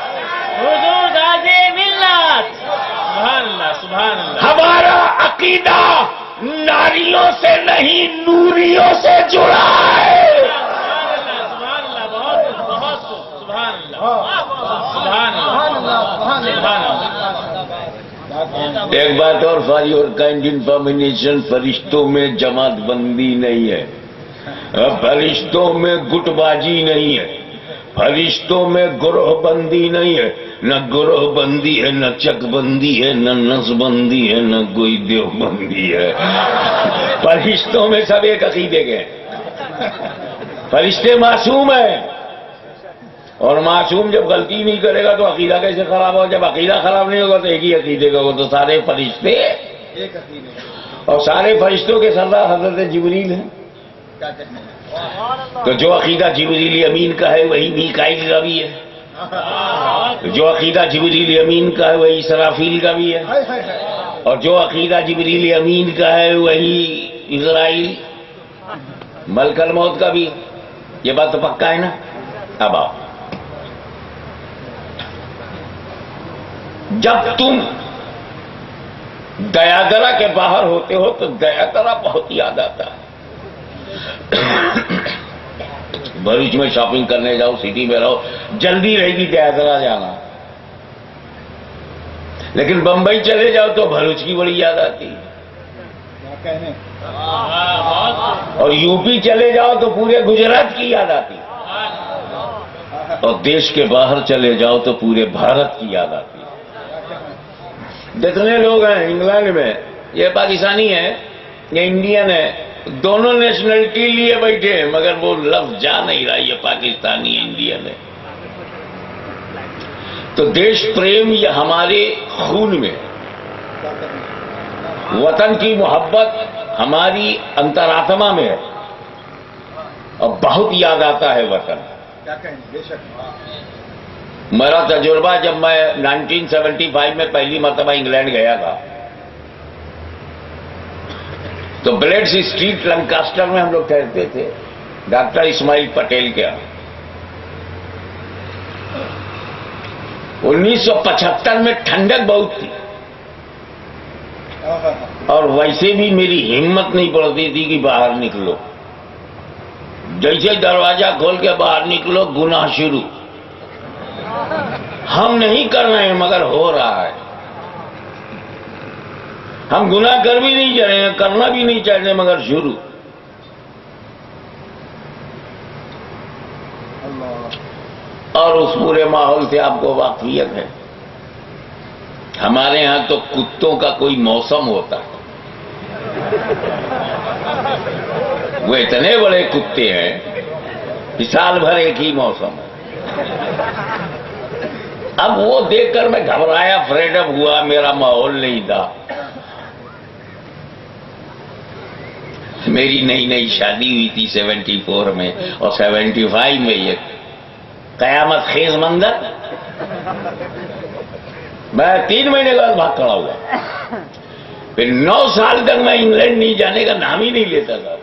حضور تاج ملت، سبحان اللہ سبحان اللہ۔ ہمارا عقیدہ ناریوں سے نہیں نوریوں سے جڑا ہے۔ سبحان اللہ، بہت بہت سبحان اللہ، سبحان اللہ، سبحان اللہ۔ ایک بات اور، فار یور کائنڈ انفارمیشن، فرشتوں میں جماعت بندی نہیں ہے، فرشتوں میں گٹ بازی نہیں ہے، فرشتوں میں گروہ بندی نہیں ہے، نہ گروہ بندی ہے، نہ چک بندی ہے، نہ نس بندی ہے، نہ کوئی دیو بندی ہے۔ فرشتوں میں سب ایک عقیدے کے ہیں، فرشتے معصوم ہیں، اور معصوم جب غلطی نہیں کرے گا تو عقیدہ کیسے خراب ہوگا؟ جب عقیدہ خراب نہیں ہوگا تو ایک ہی عقیدے کا ہوگا، تو سارے فرشتے ایک عقیدے، اور سارے فرشتوں کے سردار حضرت جبریل ہیں۔ کیا کہنے ہیں؟ تو جو عقیدہ جبریل امین کا ہے وہی میکائیل کا بھی ہے، جو عقیدہ جبریل امین کا ہے وہی اسرافیل کا بھی ہے، ہائے ہائے ہائے۔ اور جو عقیدہ جبریل امین کا ہے وہی اسرائیل ملک الموت کا بھی۔ یہ بات تو پکا ہے نا؟ اب آؤ، جب تم دیادرا کے باہر ہوتے ہو تو دیادرا بہت یاد آتا ہے. بھروچ میں شاپنگ کرنے جاؤ، سٹی میں رہو، جلدی رہے گی دیادرا جانا. لیکن بمبئی چلے جاؤ تو بھروچ کی بڑی یاد آتی ہے. اور یو پی چلے جاؤ تو پورے گجرات کی یاد آتی ہے. اور دیش کے باہر چلے جاؤ تو پورے بھارت کی یاد آتی ہے. جتنے لوگ ہیں انگلینڈ میں، یہ پاکستانی ہے یہ انڈین ہے، دونوں نیشنلٹی لیے بیٹھے ہیں، مگر وہ لفظ جا نہیں رہا یہ پاکستانی ہے انڈین ہے. تو دیش پریم یہ ہمارے خون میں، وطن کی محبت ہماری انترآتما میں ہے، اور بہت یاد آتا ہے وطن. میرا تجربہ جب میں 1975 میں پہلی مرتبہ انگلینڈ گیا تھا تو بلیڈز اسٹریٹ لنکاسٹر میں ہم لوگ ٹھہرتے تھے ڈاکٹر اسماعیل پٹیل کے یہاں. 1975 میں ٹھنڈک بہت تھی اور ویسے بھی میری ہمت نہیں پڑتی تھی کہ باہر نکلو. جیسے دروازہ کھول کے باہر نکلو گناہ شروع. ہم نہیں کر رہے ہیں مگر ہو رہا ہے. ہم گناہ کر بھی نہیں چاہے ہیں، کرنا بھی نہیں چاہتے مگر شروع. اور اس پورے ماحول سے آپ کو واقفیت ہے. ہمارے ہاں تو کتوں کا کوئی موسم ہوتا ہے، وہ اتنے بڑے کتے ہیں کہ سال بھر ایک ہی موسم ہے. اب وہ دیکھ کر میں گھبرایا، فریڈ اپ ہوا، میرا ماحول نہیں تھا. میری نئی نئی شادی ہوئی تھی 74 میں، اور 75 میں یہ قیامت خیز منظر. میں 3 مہینے کے بعد بھاگ کھڑا ہوا. پھر 9 سال تک میں انگلینڈ نہیں جانے کا نام ہی نہیں لیتا تھا.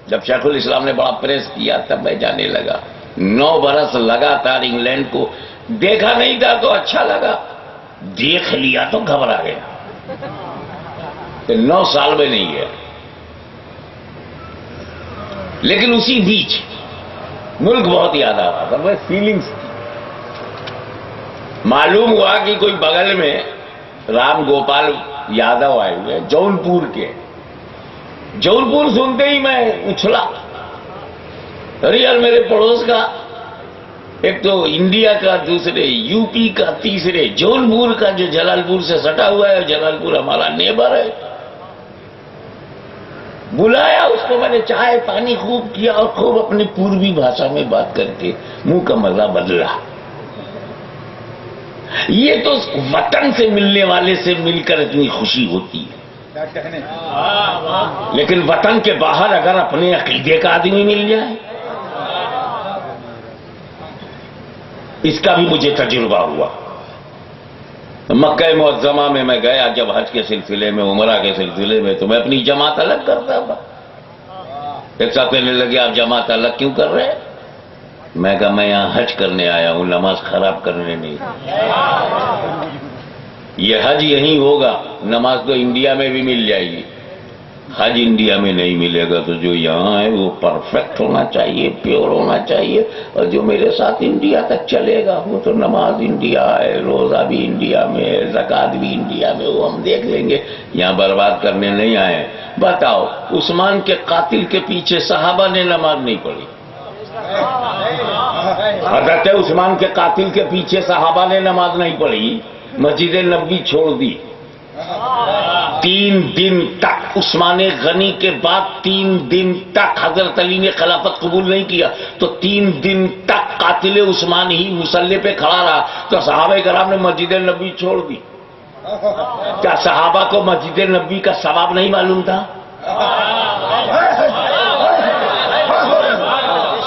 جب شیخ الاسلام نے بڑا پریس کیا تب میں جانے لگا. 9 برس لگاتار انگلینڈ کو دیکھا نہیں تھا تو اچھا لگا، دیکھ لیا تو گھبرا گیا. پھر 9 سال میں نہیں گیا. لیکن اسی بیچ ملک بہت یاد آ رہا تھا. میں فیلنگز معلوم ہوا کہ کوئی بغل میں رام گوپال یادو آئے ہوئے جونپور کے. جونپور سنتے ہی میں اچھلا. ارے یار میرے پڑوس کا، ایک تو انڈیا کا، دوسرے یو پی کا، تیسرے جونپور کا جو جلال پور سے سٹا ہوا ہے. جلال پور ہمارا نیبر ہے. بلایا اس کو، میں نے چائے پانی خوب کیا اور خوب اپنی پوروی بھاشا میں بات کر کے منہ کا مزہ بدلا. یہ تو وطن سے ملنے والے سے مل کر اتنی خوشی ہوتی ہے. لیکن وطن کے باہر اگر اپنے عقیدے کا آدمی مل جائے، اس کا بھی مجھے تجربہ ہوا. مکہ معظمہ میں میں گیا جب حج کے سلسلے میں، عمرہ کے سلسلے میں، تو میں اپنی جماعت الگ کرتا تھا. ایک صاحب کہنے لگے آپ جماعت الگ کیوں کر رہے ہیں؟ میں کہا میں یہاں حج کرنے آیا ہوں، نماز خراب کرنے نہیں. یہ حج یہیں ہوگا، نماز تو انڈیا میں بھی مل جائے گی، حج انڈیا میں نہیں ملے گا. تو جو یہاں ہے وہ پرفیکٹ ہونا چاہیے، پیور ہونا چاہیے. اور جو میرے ساتھ انڈیا تک چلے گا وہ تو نماز انڈیا ہے، روزہ بھی انڈیا میں ہے، زکوٰۃ بھی انڈیا میں، وہ ہم دیکھ لیں گے. یہاں برباد کرنے نہیں آئے. بتاؤ عثمان کے قاتل کے پیچھے صحابہ نے نماز نہیں پڑھی؟ حضرت عثمان کے قاتل کے پیچھے صحابہ نے نماز نہیں پڑھی، مسجد نبوی چھوڑ دی. 3 دن تک عثمان غنی کے بعد 3 دن تک حضرت علی نے خلافت قبول نہیں کیا، تو 3 دن تک قاتل عثمان ہی مصلی پہ کھڑا رہا. تو صحابہ کرام نے مسجد نبوی چھوڑ دی. کیا صحابہ کو مسجد نبوی کا ثواب نہیں معلوم تھا؟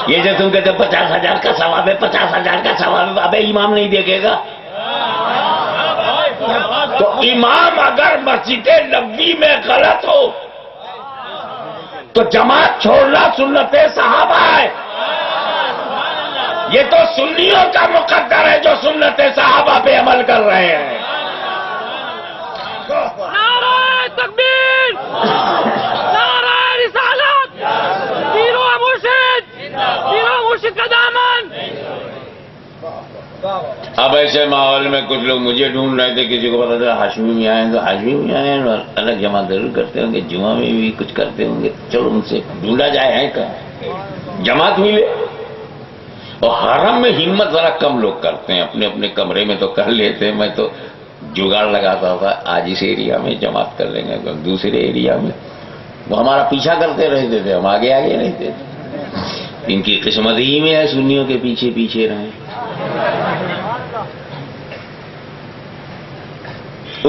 یہ جو تم کہتے 50,000 کا ثواب ہے، 50,000 کا ثواب ہے، ابے امام نہیں دیکھے گا؟ تو امام اگر مسجد نبوی میں غلط ہو تو جماعت چھوڑنا سنت صحابہ ہے. یہ تو سنیوں کا مقدر ہے جو سنت صحابہ پہ عمل کر رہے ہیں. اب ایسے ماحول میں کچھ لوگ مجھے ڈھونڈ رہے تھے، کسی کو پتا تھا ہاشمی میں آئے تو ہاشمی میں آئے، الگ جماعت ضرور کرتے ہوں گے، جمعہ میں بھی کچھ کرتے ہوں گے، چلو ان سے ڈھونڈا جائے ہیں کہاں جماعت ملے۔ اور حرم میں ہمت ذرا کم لوگ کرتے ہیں، اپنے اپنے کمرے میں تو کر لیتے، میں تو جگاڑ لگاتا تھا آج اس ایریا میں جماعت کر لیں گے، دوسرے ایریا میں وہ ہمارا پیچھا کرتے رہتے تھے، ہم آگے آگے رہتے تھے۔ ان کی قسمت ہی میں ہے سنیوں کے پیچھے پیچھے رہیں۔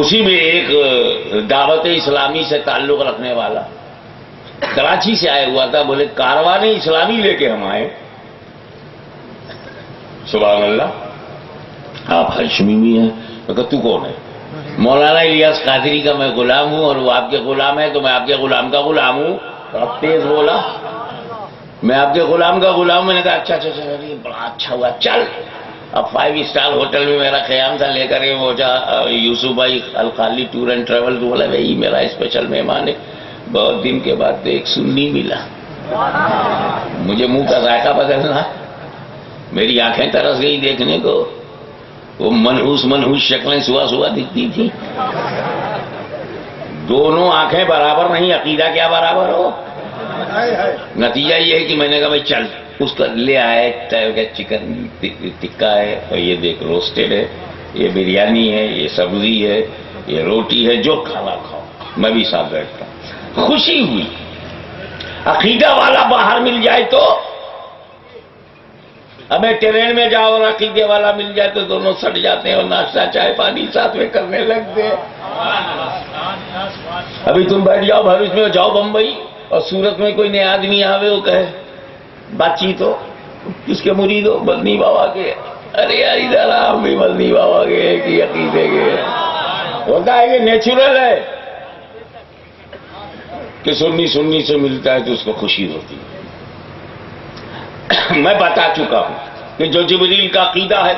اسی میں ایک دعوت اسلامی سے تعلق رکھنے والا کراچی سے آیا ہوا تھا، بولے کاروان اسلامی لے کے ہم آئے۔ سبحان اللہ، آپ ہاشمی بھی ہیں؟ میں کہا تو کون ہے؟ مولانا الیاس قادری کا میں غلام ہوں، اور وہ آپ کے غلام ہے تو میں آپ کے غلام کا غلام ہوں۔ اب تیز بولا، میں آپ کے غلام کا غلام ہوں۔ میں نے کہا اچھا اچھا اچھا، بڑا اچھا ہوا، چل۔ اب 5 اسٹار ہوٹل میں میرا قیام تھا، لے کر یہ پہنچا یوسف بھائی الخالی ٹور اینڈ ٹریول، تو بولا بھائی میرا اسپیشل مہمان ہے۔ بہت دن کے بعد تو ایک سنی ملا، مجھے منہ کا ذائقہ بدلنا، میری آنکھیں ترس گئی دیکھنے کو، وہ منحوس شکلیں صبح دکھتی تھی، دونوں آنکھیں برابر نہیں، عقیدہ کیا برابر ہو۔ نتیجہ یہ ہے کہ میں نے کہا بھائی چل، اس کا لے آئے چکن ٹکا ہے، اور یہ دیکھ روسٹڈ ہے، یہ بریانی ہے، یہ سبزی ہے، یہ روٹی ہے، جو کھانا کھاؤ، میں بھی ساتھ بیٹھتا ہوں۔ خوشی ہوئی، عقیدہ والا باہر مل جائے تو، ہمیں ٹرین میں جاؤ اور عقیدے والا مل جائے تو دونوں سٹ جاتے ہیں اور ناشتہ چائے پانی ساتھ میں کرنے لگتے ہیں۔ ابھی تم بیٹھ جاؤ بھوش میں، جاؤ بمبئی، اور سورت میں کوئی نیا آدمی آوے وہ کہے بات چیت ہو، کس کے مرید ہو؟ مدنی بابا کے۔ ارے یار ادھر ہم بھی مدنی بابا کے کہ عقیدے کے، ہوتا ہے کہ نیچرل ہے کہ سنی سے ملتا ہے تو اس کو خوشی ہوتی ہے۔ میں بتا چکا ہوں کہ جو جبریل کا عقیدہ ہے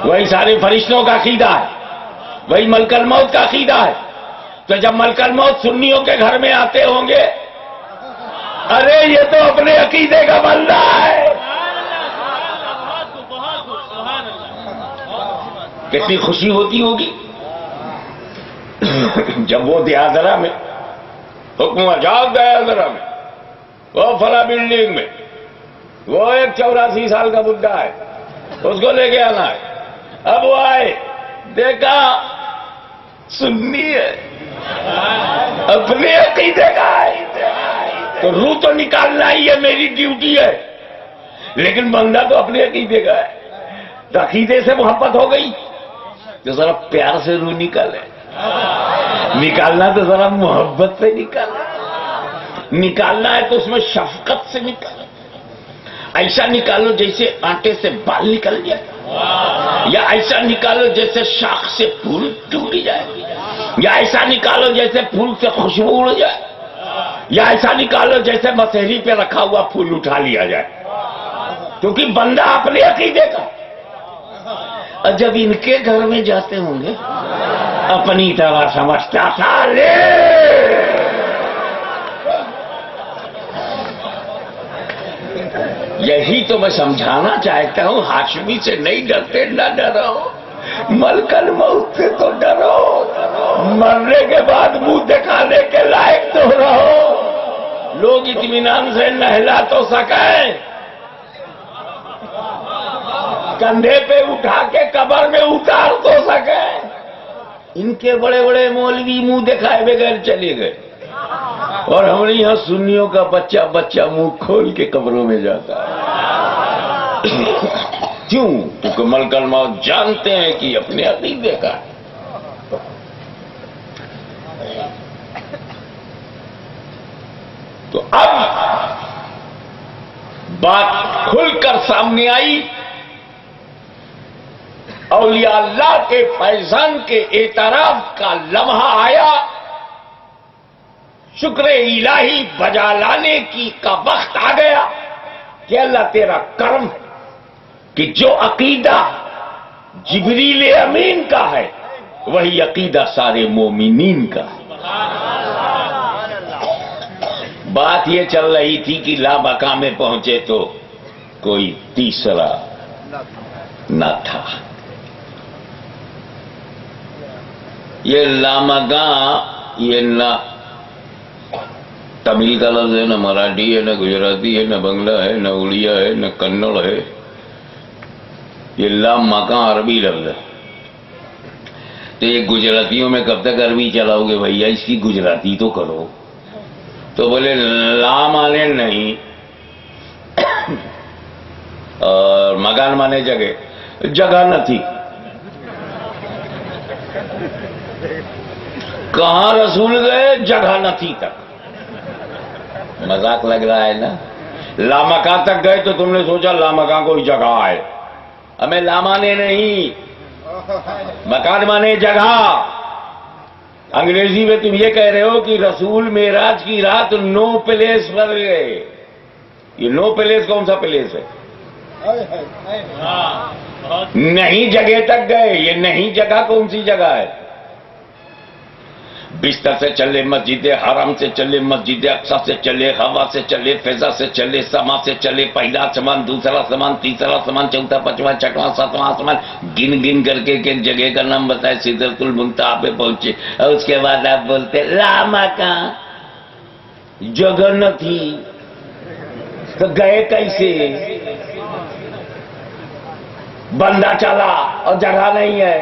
وہی سارے فرشتوں کا عقیدہ ہے، وہی ملک الموت کا عقیدہ ہے۔ تو جب ملک الموت سنیوں کے گھر میں آتے ہوں گے، ارے یہ تو اپنے عقیدے کا بندہ ہے، کتنی خوشی ہوتی ہوگی جب وہ دیادرہ میں حکم اجاز دیادرہ میں، وہ فلاں بلڈنگ میں وہ ایک 84 سال کا بڈھا ہے، اس کو لے کے آنا ہے۔ اب وہ آئے، دیکھا سنی ہے، اپنے عقیدے کا ہے، تو روح تو نکالنا ہی ہے، میری ڈیوٹی ہے، لیکن بندہ تو اپنے عقیدے کا ہے۔ تو عقیدے سے محبت ہو گئی تو ذرا پیار سے روح نکالنا تو ذرا محبت سے نکالنا ہے تو اس میں شفقت سے نکالنا، ایسا نکالو جیسے آٹے سے بال نکل جائے، یا ایسا نکالو جیسے شاخ سے پھول ٹوٹ جائے، یا ایسا نکالو جیسے پھول سے خوشبو اڑ جائے، یا ایسا نکالو جیسے مسحری پہ رکھا ہوا پھول اٹھا لیا جائے، کیونکہ بندہ اپنے عقیدے کا۔ اور جب ان کے گھر میں جاتے ہوں گے اپنی طرح سمجھتا تھا، لے یہی تو میں سمجھانا چاہتا ہوں، ہاشمی سے نہیں ڈرتے، نہ ڈرو، ملک الموت سے تو ڈرو، مرنے کے بعد منہ دکھانے کے لائق تو رہو، لوگ اطمینان سے نہلا تو سکیں، کندھے پہ اٹھا کے قبر میں اتار تو سکیں۔ ان کے بڑے بڑے مولوی منہ دکھائے بغیر چلے گئے، اور ہمارے یہاں سنیوں کا بچہ منہ کھول کے قبروں میں جاتا ہے۔ کیوں؟ کیونکہ ملک الموت جانتے ہیں کہ اپنے عقیدے کا۔ تو اب بات کھل کر سامنے آئی، اولیاء اللہ کے فیضان کے اعتراف کا لمحہ آیا، شکر الہی بجا لانے کا وقت آ گیا کہ اللہ تیرا کرم کہ جو عقیدہ جبریل امین کا ہے وہی عقیدہ سارے مومنین کا ہے۔ بات یہ چل رہی تھی کہ لا مقام میں پہنچے تو کوئی تیسرا نہ تھا. یہ لامکاں یہ نہ تمل کا لفظ ہے، نہ مراٹھی ہے، نہ گجراتی ہے، نہ بنگلہ ہے، نہ اڑیا ہے، نہ کنڑ ہے. یہ لامکاں عربی لفظ ہے. تو یہ گجراتیوں میں کب تک عربی چلاؤ گے بھیا؟ اس کی گجراتی تو کرو. تو بولے لا مانے نہیں اور مکان مانے جگہ. جگہ نہ تھی. کہاں رسول گئے؟ جگہ نہ تھی تک. مذاق لگ رہا ہے نا. لامکان تک گئے تو تم نے سوچا لامکان کوئی جگہ ہے. ہمیں لامانے نہیں، مکان مانے جگہ. انگریزی میں تم یہ کہہ رہے ہو کہ رسول معراج کی رات نو پلیس پر گئے. یہ نو پلیس کون سا پلیس ہے؟ نہیں جگہ تک گئے. یہ نہیں جگہ کون سی جگہ ہے؟ بستر سے چلے مسجد حرم سے چلے، مسجد اقصی سے چلے، ہوا سے چلے، فضا سے چلے، سما سے چلے. پہلا آسمان، دوسرا آسمان، تیسرا آسمان، چوتھا، پانچواں، چھٹواں، ساتواں آسمان. گن گن کر کے ایک جگہ کا نام بتائے. سدرۃ المنتہا پہ پہنچے اور اس کے بعد آپ بولتے لامکان. جگہ نہ تھی تو گئے کیسے؟ بندہ چلا اور جگہ نہیں ہے.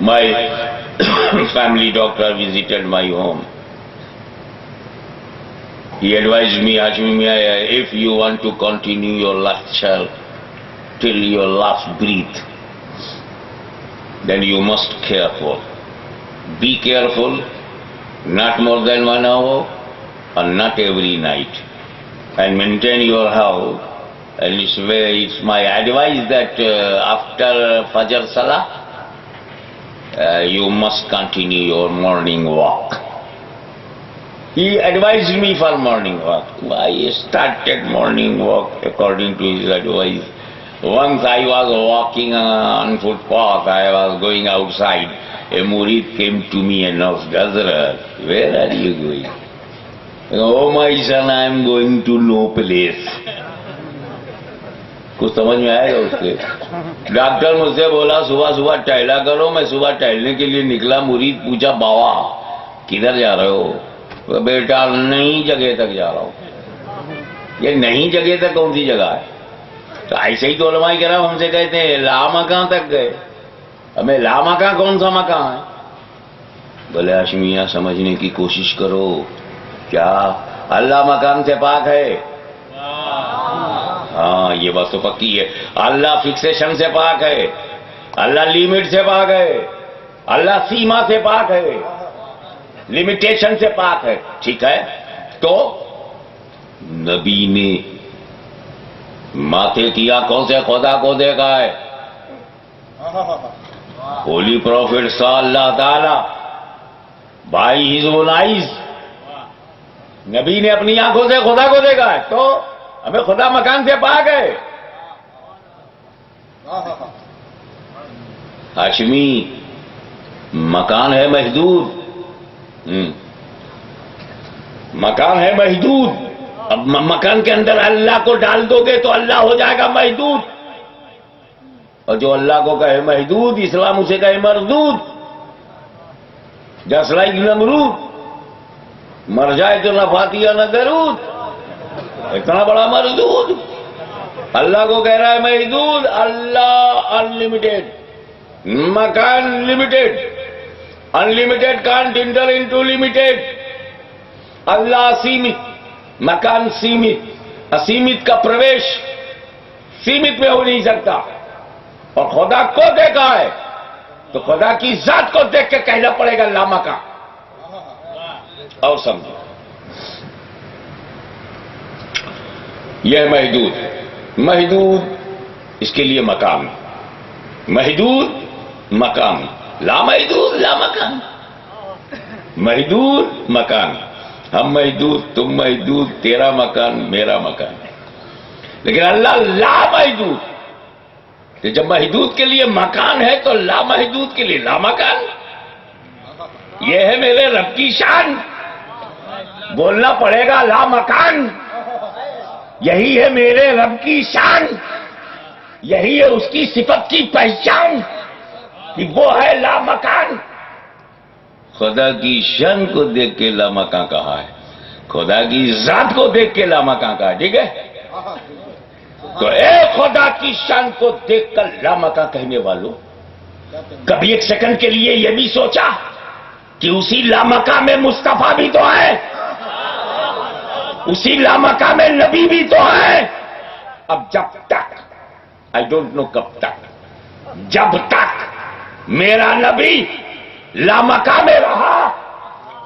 My family doctor visited my home. He advised me, Hashmi Miya, if you want to continue your lifestyle till your last breath, then you must careful. Be careful, not more than 1 hour and not every night. And maintain your health. And it's my advice that after Fajr Salah, you must continue your morning walk. He advised me for morning walk. I started morning walk according to his advice. Once I was walking on footpath, I was going outside. A murid came to me and asked, Hazrat, where are you going? Oh my son, I am going to no place. کچھ سمجھ میں آئے گا اس کے؟ Doctor مجھ سے بولا صبح صبح ٹہلا کرو. میں صبح ٹہلنے کے لیے نکلا. مرید پوچھا بابا کدھر جا رہے ہو؟ بیٹا نئی جگہ تک جا رہا ہوں. یہ نئی جگہ تک کون سی جگہ ہے؟ تو ایسے ہی تو علماء کرام ہم سے کہتے ہیں لامکان تک گئے. ہمیں لامکان کون سا مکان ہے؟ بولے ہاشمیہ سمجھنے کی کوشش کرو. کیا اللہ مکان سے پاک ہے؟ ہاں یہ بات تو پکی ہے. اللہ فکسیشن سے پاک ہے. اللہ لیمٹ سے پاک ہے. اللہ سیما سے پاک ہے. لمیٹیشن سے پاک ہے. ٹھیک ہے. تو نبی نے ماتھے کیا کون سے خدا کو دیکھا ہے؟ ہولی پروفٹ صلی اللہ تعالی بائی ہز اون آئیز. نبی نے اپنی آنکھوں سے خدا کو دیکھا ہے. تو ہمیں خدا مکان سے پاک ہے. ہاشمی مکان ہے محدود. مکان ہے محدود. اب مکان کے اندر اللہ کو ڈال دو گے تو اللہ ہو جائے گا محدود. اور جو اللہ کو کہے محدود، اسلام اسے کہے مردود. جس لائک نمرود، مر جائے تو نہ فاتحہ نہ درود. اتنا بڑا مردود. اللہ کو کہہ رہا ہے محدود. اللہ انلمیٹڈ، مکان limited. Unlimited can't enter into limited. Allah سیمت، مکان سیمت. اسیمت کا پرویش سیمت میں ہو نہیں سکتا. اور خدا کو دیکھا ہے تو خدا کی ذات کو دیکھ کے کہنا پڑے گا لامکان. اور سمجھو یہ محدود. محدود اس کے لیے مقام. محدود مقام. لامحدود لامکان. محدود مکان. ہم محدود، تم محدود، تیرا مکان میرا مکان. لیکن اللہ لامحدود. جب محدود کے لیے مکان ہے تو لامحدود کے لیے لامکان. یہ ہے میرے رب کی شان. بولنا پڑے گا لا مکان. یہی ہے میرے رب کی شان, یہی ہے اس کی صفت کی پہچان کہ وہ ہے لا مکان. خدا کی شان کو دیکھ کے لا مکان کہا ہے, خدا کی ذات کو دیکھ کے لا مکان کہا ہے. ٹھیک ہے, تو اے خدا کی شان کو دیکھ کر لا مکان کہنے والوں, کبھی ایک سیکنڈ کے لیے یہ بھی سوچا کہ اسی لامکہ میں مصطفیٰ بھی تو ہے, اسی لامکہ میں نبی بھی تو ہے. اب جب تک, آئی ڈونٹ نو کب تک, جب تک میرا نبی لامکہ میں رہا,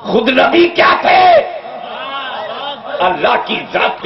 خود نبی کیا تھے, اللہ کی ذات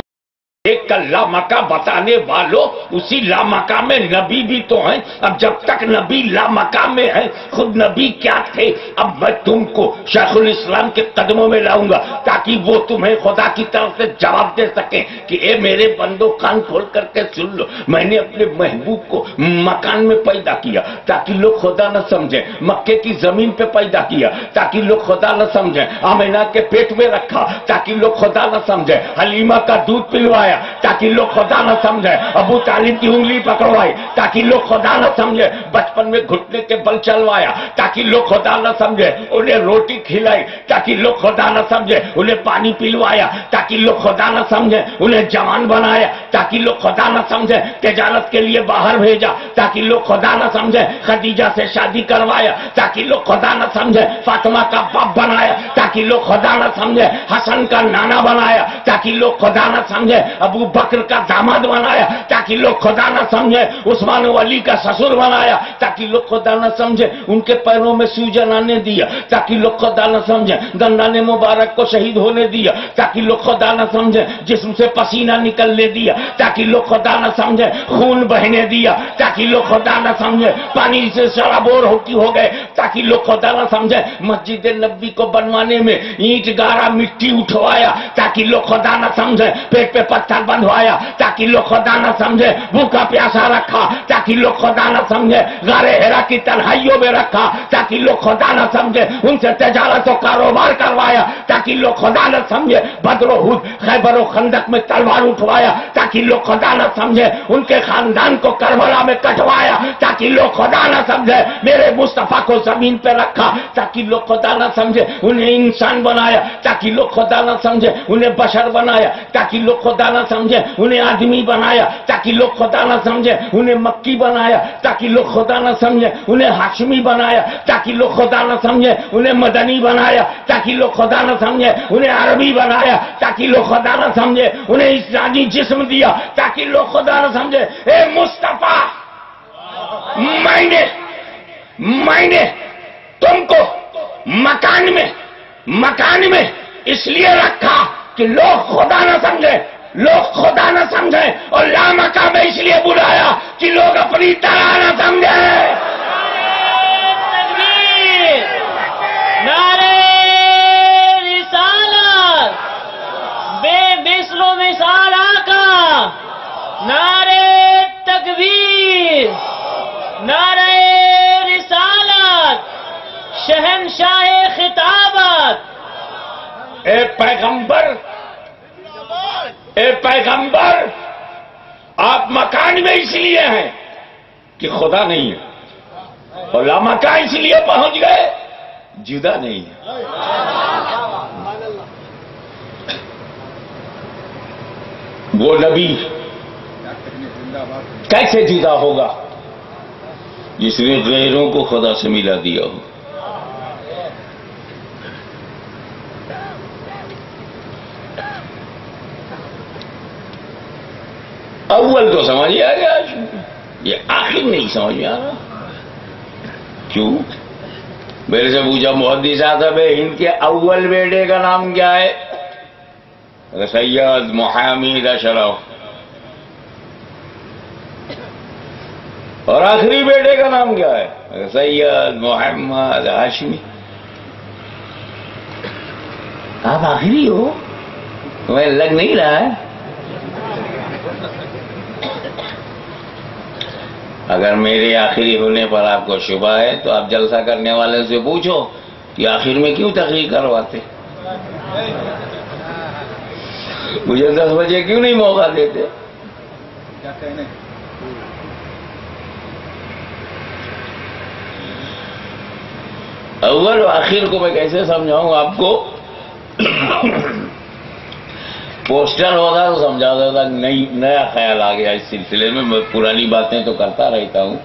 ایک کل لامکہ بتانے والوں اسی لامکہ میں نبی بھی تو ہیں. اب جب تک نبی لامکہ میں ہیں, خود نبی کیا تھے. اب میں تم کو شیخ الاسلام کے قدموں میں لاؤں گا تاکہ وہ تمہیں خدا کی طرف سے جواب دے سکیں کہ اے میرے بندو کان کھول کر کے سن لو, میں نے اپنے محبوب کو مکان میں پیدا کیا تاکہ لوگ خدا نہ سمجھیں, مکے کی زمین پہ پیدا کیا تاکہ لوگ خدا نہ سمجھیں, آمینہ کے پیٹ میں رکھا تاکہ لوگ خدا نہ سمجھیں, حلیمہ کا دودھ پلوایا تاکہ لوگ خدا نہ سمجھے, ابو طالب کی انگلی پکڑوائی تاکہ لوگ خدا نہ سمجھے, بچپن میں گھٹنے کے بل چلوایا تاکہ لوگ خدا نہ سمجھے, انہیں روٹی کھلائی تاکہ لوگ خدا نہ سمجھے, انہیں پانی پلوایا تاکہ لوگ خدا نہ سمجھے, انہیں جوان بنایا تاکہ لوگ خدا نہ سمجھے, تجارت کے لیے باہر بھیجا تاکہ لوگ خدا نہ سمجھے, خدیجہ سے شادی کروایا تاکہ لوگ خدا نہ سمجھے, فاطمہ کا باپ بنایا تاکہ لوگ خدا نہ سمجھے, حسن کا نانا بنایا تاکہ لوگ خدا نہ سمجھے, ابو بکر کا داماد بنایا تاکہ لوگ خدا نہ سمجھے, عثمان و علی کا سسر بنایا تاکہ لوگ خدا نہ سمجھے, ان کے پیروں میں سوجن آنے دیا تاکہ لوگ خدا نہ سمجھے, دندان مبارک کو شہید ہونے دیا تاکہ لوگ خدا نہ سمجھے, جسم سے پسینہ نکلنے دیا تاکہ لوگ خدا نہ سمجھے, خون بہنے دیا تاکہ لوگ خدا نہ سمجھے, پانی سے سرابور ہو گئے تاکہ لوگ خدا نہ سمجھے, مسجد نبی کو بنوانے میں اینٹ گارا مٹی اٹھوایا تاکہ لوگ خدا نہ سمجھے, پیٹ پہ پتھر بندھوایا تاکہ لوگ خدا نہ سمجھے, بھوکا پیاسا رکھا تاکہ لوگ خدا نہ سمجھے, غار ہرا کی تنہائیوں میں رکھا تاکہ لوگ خدا نہ سمجھے, ان سے تجارت و کاروبار کروایا تاکہ لوگ خدا نہ سمجھے, بدر و احد, خیبر و خندق میں تلوار اٹھوایا تاکہ لوگ خدا نہ سمجھے, ان کے خاندان کو کربلا میں کٹوایا تاکہ لوگ خدا نہ سمجھے, میرے مصطفیٰ کو زمین پہ رکھا تاکہ لوگ خدا نہ سمجھے, انہیں انسان بنایا تاکہ لوگ خدا نہ سمجھے, انہیں بشر بنایا تاکہ لوگ خدا نہ سمجھے, انہیں آدمی بنایا تاکہ لوگ خدا نہ سمجھے, انہیں مکی بنایا تاکہ لوگ خدا نہ سمجھے, انہیں ہاشمی بنایا تاکہ لوگ خدا نہ سمجھے, انہیں مدنی بنایا تاکہ لوگ خدا نہ سمجھے, انہیں عربی بنایا تاکہ لوگ خدا نہ سمجھے, انہیں انسانی جسم دیا تاکہ لوگ خدا نہ سمجھے. اے مصطفیٰ, میں نے تم کو مکان میں اس لیے رکھا کہ لوگ خدا نہ سمجھے, لوگ خدا نہ سمجھے, اور لامکہ میں اس لیے بلایا کہ لوگ اپنی طرح نہ سمجھے. نعرے رسالت, بے مثل و مثال آقا, نعرے تکبیر, نعرے رسالت, شہنشاہ خطابت. اے پیغمبر, آپ مکان میں اس لیے ہیں کہ خدا نہیں ہے, اور لامکہ اس لیے پہنچ گئے جدا نہیں ہے. وہ نبی کیسے جدا ہوگا جس نے غیروں کو خدا سے ملا دیا ہو. اول تو سمجھ آ گیا, یہ آخر نہیں سمجھ میں آ رہا. کیوں؟ میرے سے پوچھا محدث صاحب ہند کے اول بیٹے کا نام کیا ہے؟ سید محمد اشرف. اور آخری بیٹے کا نام کیا ہے؟ سید محمد ہاشمی. آپ آخری ہو؟ تمہیں لگ نہیں رہا ہے؟ اگر میرے آخری ہونے پر آپ کو شبہ ہے تو آپ جلسہ کرنے والے سے پوچھو کہ آخر میں کیوں تقریر کرواتے. مجھے 10 بجے کیوں نہیں موقع دیتے؟ کیا کہنے؟ اول و آخر کو میں کیسے سمجھاؤں آپ کو؟ پوسٹر ہوتا تو سمجھاتا تھا، نیا خیال آ گیا اس سلسلے میں پرانی باتیں تو کرتا رہتا ہوں.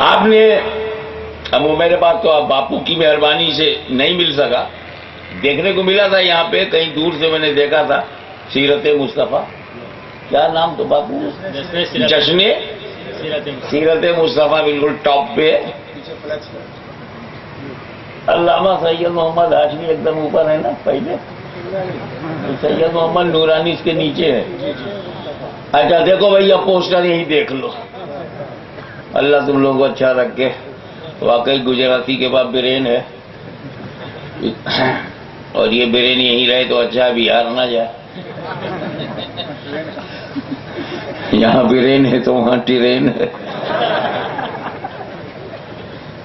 آپ نے اب وہ میرے پاس تو آپ باپو کی مہربانی سے نہیں مل سکا، دیکھنے کو ملا تھا یہاں پہ کہیں دور سے میں نے دیکھا تھا، سیرت مصطفیٰ. کیا نام تو باپو؟ جشن سیرت مصطفیٰ، بالکل ٹاپ پہ. پیچھے فلیکس پر علامہ سید محمد ہاشمی ایک دم اوپر ہے نا پہلے، سید محمد نورانی اس کے نیچے ہے. اچھا دیکھو بھائی اب پوسٹر یہی دیکھ لو. اللہ تم لوگوں کو اچھا رکھے. واقعی گجراتی کے بعد برین ہے، اور یہ برین یہی رہے تو اچھا، بہار نہ جائے. یہاں برین ہے تو وہاں ٹرین ہے،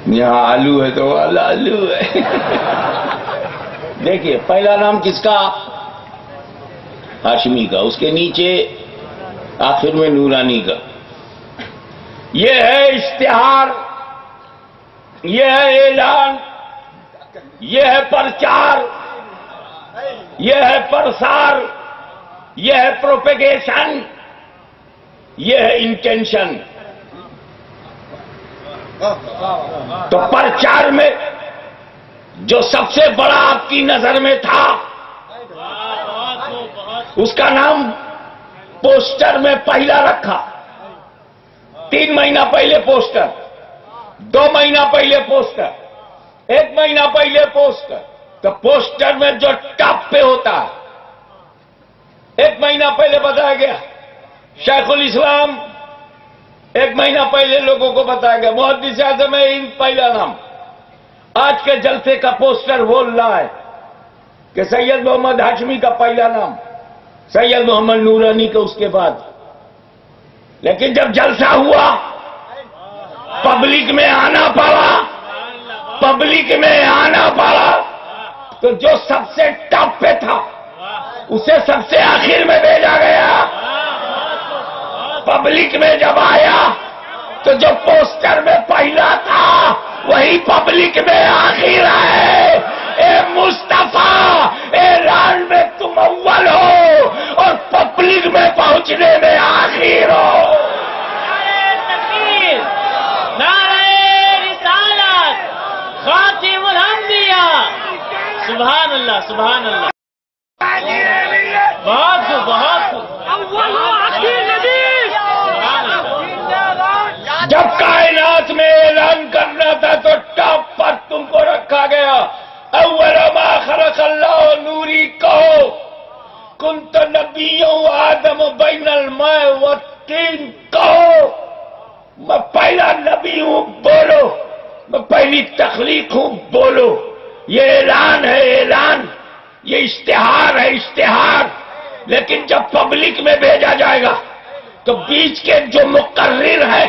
یہاں آلو ہے تو وہاں لالو ہے. دیکھیے پہلا نام کس کا؟ ہاشمی کا، اس کے نیچے آخر میں نورانی کا. یہ ہے اشتہار، یہ ہے اعلان، یہ ہے پرچار، یہ ہے پرسار، یہ ہے پروپیگیشن، یہ ہے انٹینشن. تو پرچار میں جو سب سے بڑا آپ کی نظر میں تھا اس کا نام پوسٹر میں پہلا رکھا. 3 مہینہ پہلے پوسٹر، 2 مہینہ پہلے پوسٹر، 1 مہینہ پہلے پوسٹر. تو پوسٹر میں جو ٹاپ پہ ہوتا ہے 1 مہینہ پہلے بتایا گیا. شیخ الاسلام 1 مہینہ پہلے لوگوں کو بتایا گیا. محدث اعظم ہند پہلا نام. آج کے جلسے کا پوسٹر بول رہا ہے کہ سید محمد ہاشمی کا پہلا نام، سید محمد نورانی کا اس کے بعد. لیکن جب جلسہ ہوا پبلک میں آنا پڑا، پبلک میں آنا پڑا، تو جو سب سے ٹاپ پہ تھا اسے سب سے آخر میں بھیجا گیا. پبلک میں جب آیا تو جو پوسٹر میں پہلا تھا وہی پبلک میں آخر ہے. اے مصطفیٰ، اعلان میں تم اول ہو اور پبلک میں پہنچنے میں آخر ہو. نعرہ تکبیر، نعرہ رسالت، خاتم الانبیاء. سبحان اللہ، سبحان اللہ. بہت خوب، بہت خوب. جب کائنات میں اعلان کرنا تھا تو ٹاپ پر تم کو رکھا گیا. اول ما خلق اللہ نوری کہو، کنت نبی آدم بین الماء والطین کہو. میں پہلا نبی ہوں بولو، میں پہلی تخلیق ہوں بولو. یہ اعلان ہے، اعلان. یہ اشتہار ہے، اشتہار. لیکن جب پبلک میں بھیجا جائے گا تو بیچ کے جو مقرر ہے،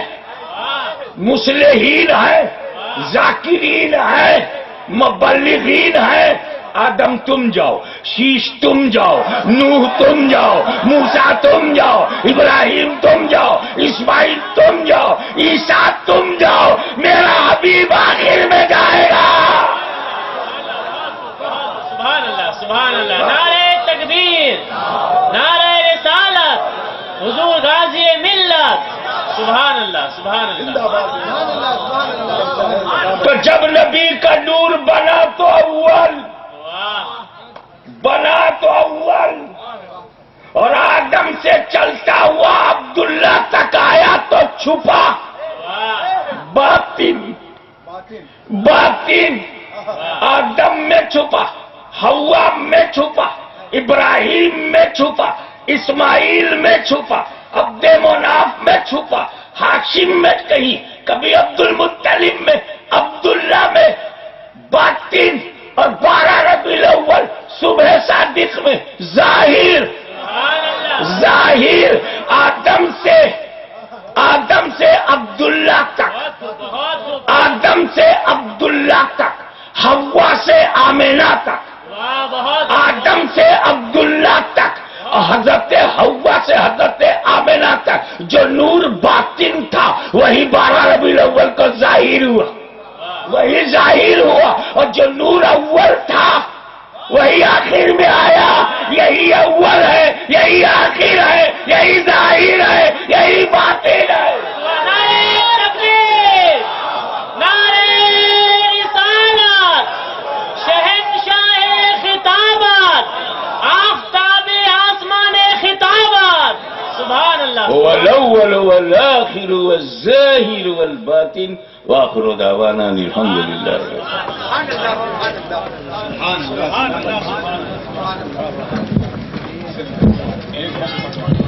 مصلحین ہے، ذاکرین ہے، مبلغین ہے. آدم تم جاؤ، شیش تم جاؤ، نوح تم جاؤ، موسیٰ تم جاؤ، ابراہیم تم جاؤ، اسماعیل تم جاؤ، عیسیٰ تم جاؤ. میرا حبیب آخر میں جائے گا. سبحان اللہ، سبحان اللہ. نعرہ تکبیر، نعرہ رسالت، حضور غازی ملت. سبحان اللہ، سبحان اللہ. تو جب نبی کا نور بنا تو اول، بنا تو اول، اور آدم سے چلتا ہوا عبداللہ تک آیا تو چھپا. باطن، باطن آدم میں چھپا، حوا میں چھپا، ابراہیم میں چھپا، اسماعیل میں چھپا، عبد مناف میں چھپا، ہاشم میں کہیں، کبھی عبد المطلب میں، عبداللہ میں. باطن. اور 12 ربیع الاول صبح صادق میں ظاہر، ظاہر. آدم سے عبداللہ تک، آدم سے عبداللہ تک، حوا سے آمینہ تک. آدم سے عبداللہ تک، حضرت حوا سے حضرت آمنہ تک جو نور باطن تھا وہی 12 ربیع الاول کو ظاہر ہوا، وہی ظاہر ہوا، اور جو نور اول تھا وہی آخر میں آیا۔ یہی اول ہے، یہی آخر ہے، یہی ظاہر ہے، یہی باطن ہے۔ نعرہ تکبیر، نعرہ رسالت، شہنشاہ خطابات، آفتاب آسمان خطابات، سبحان اللہ۔ هو الأول والآخر والظاهر والباطن وآخر دعوانا الحمد لله رب العالمين۔ سبحان اللہ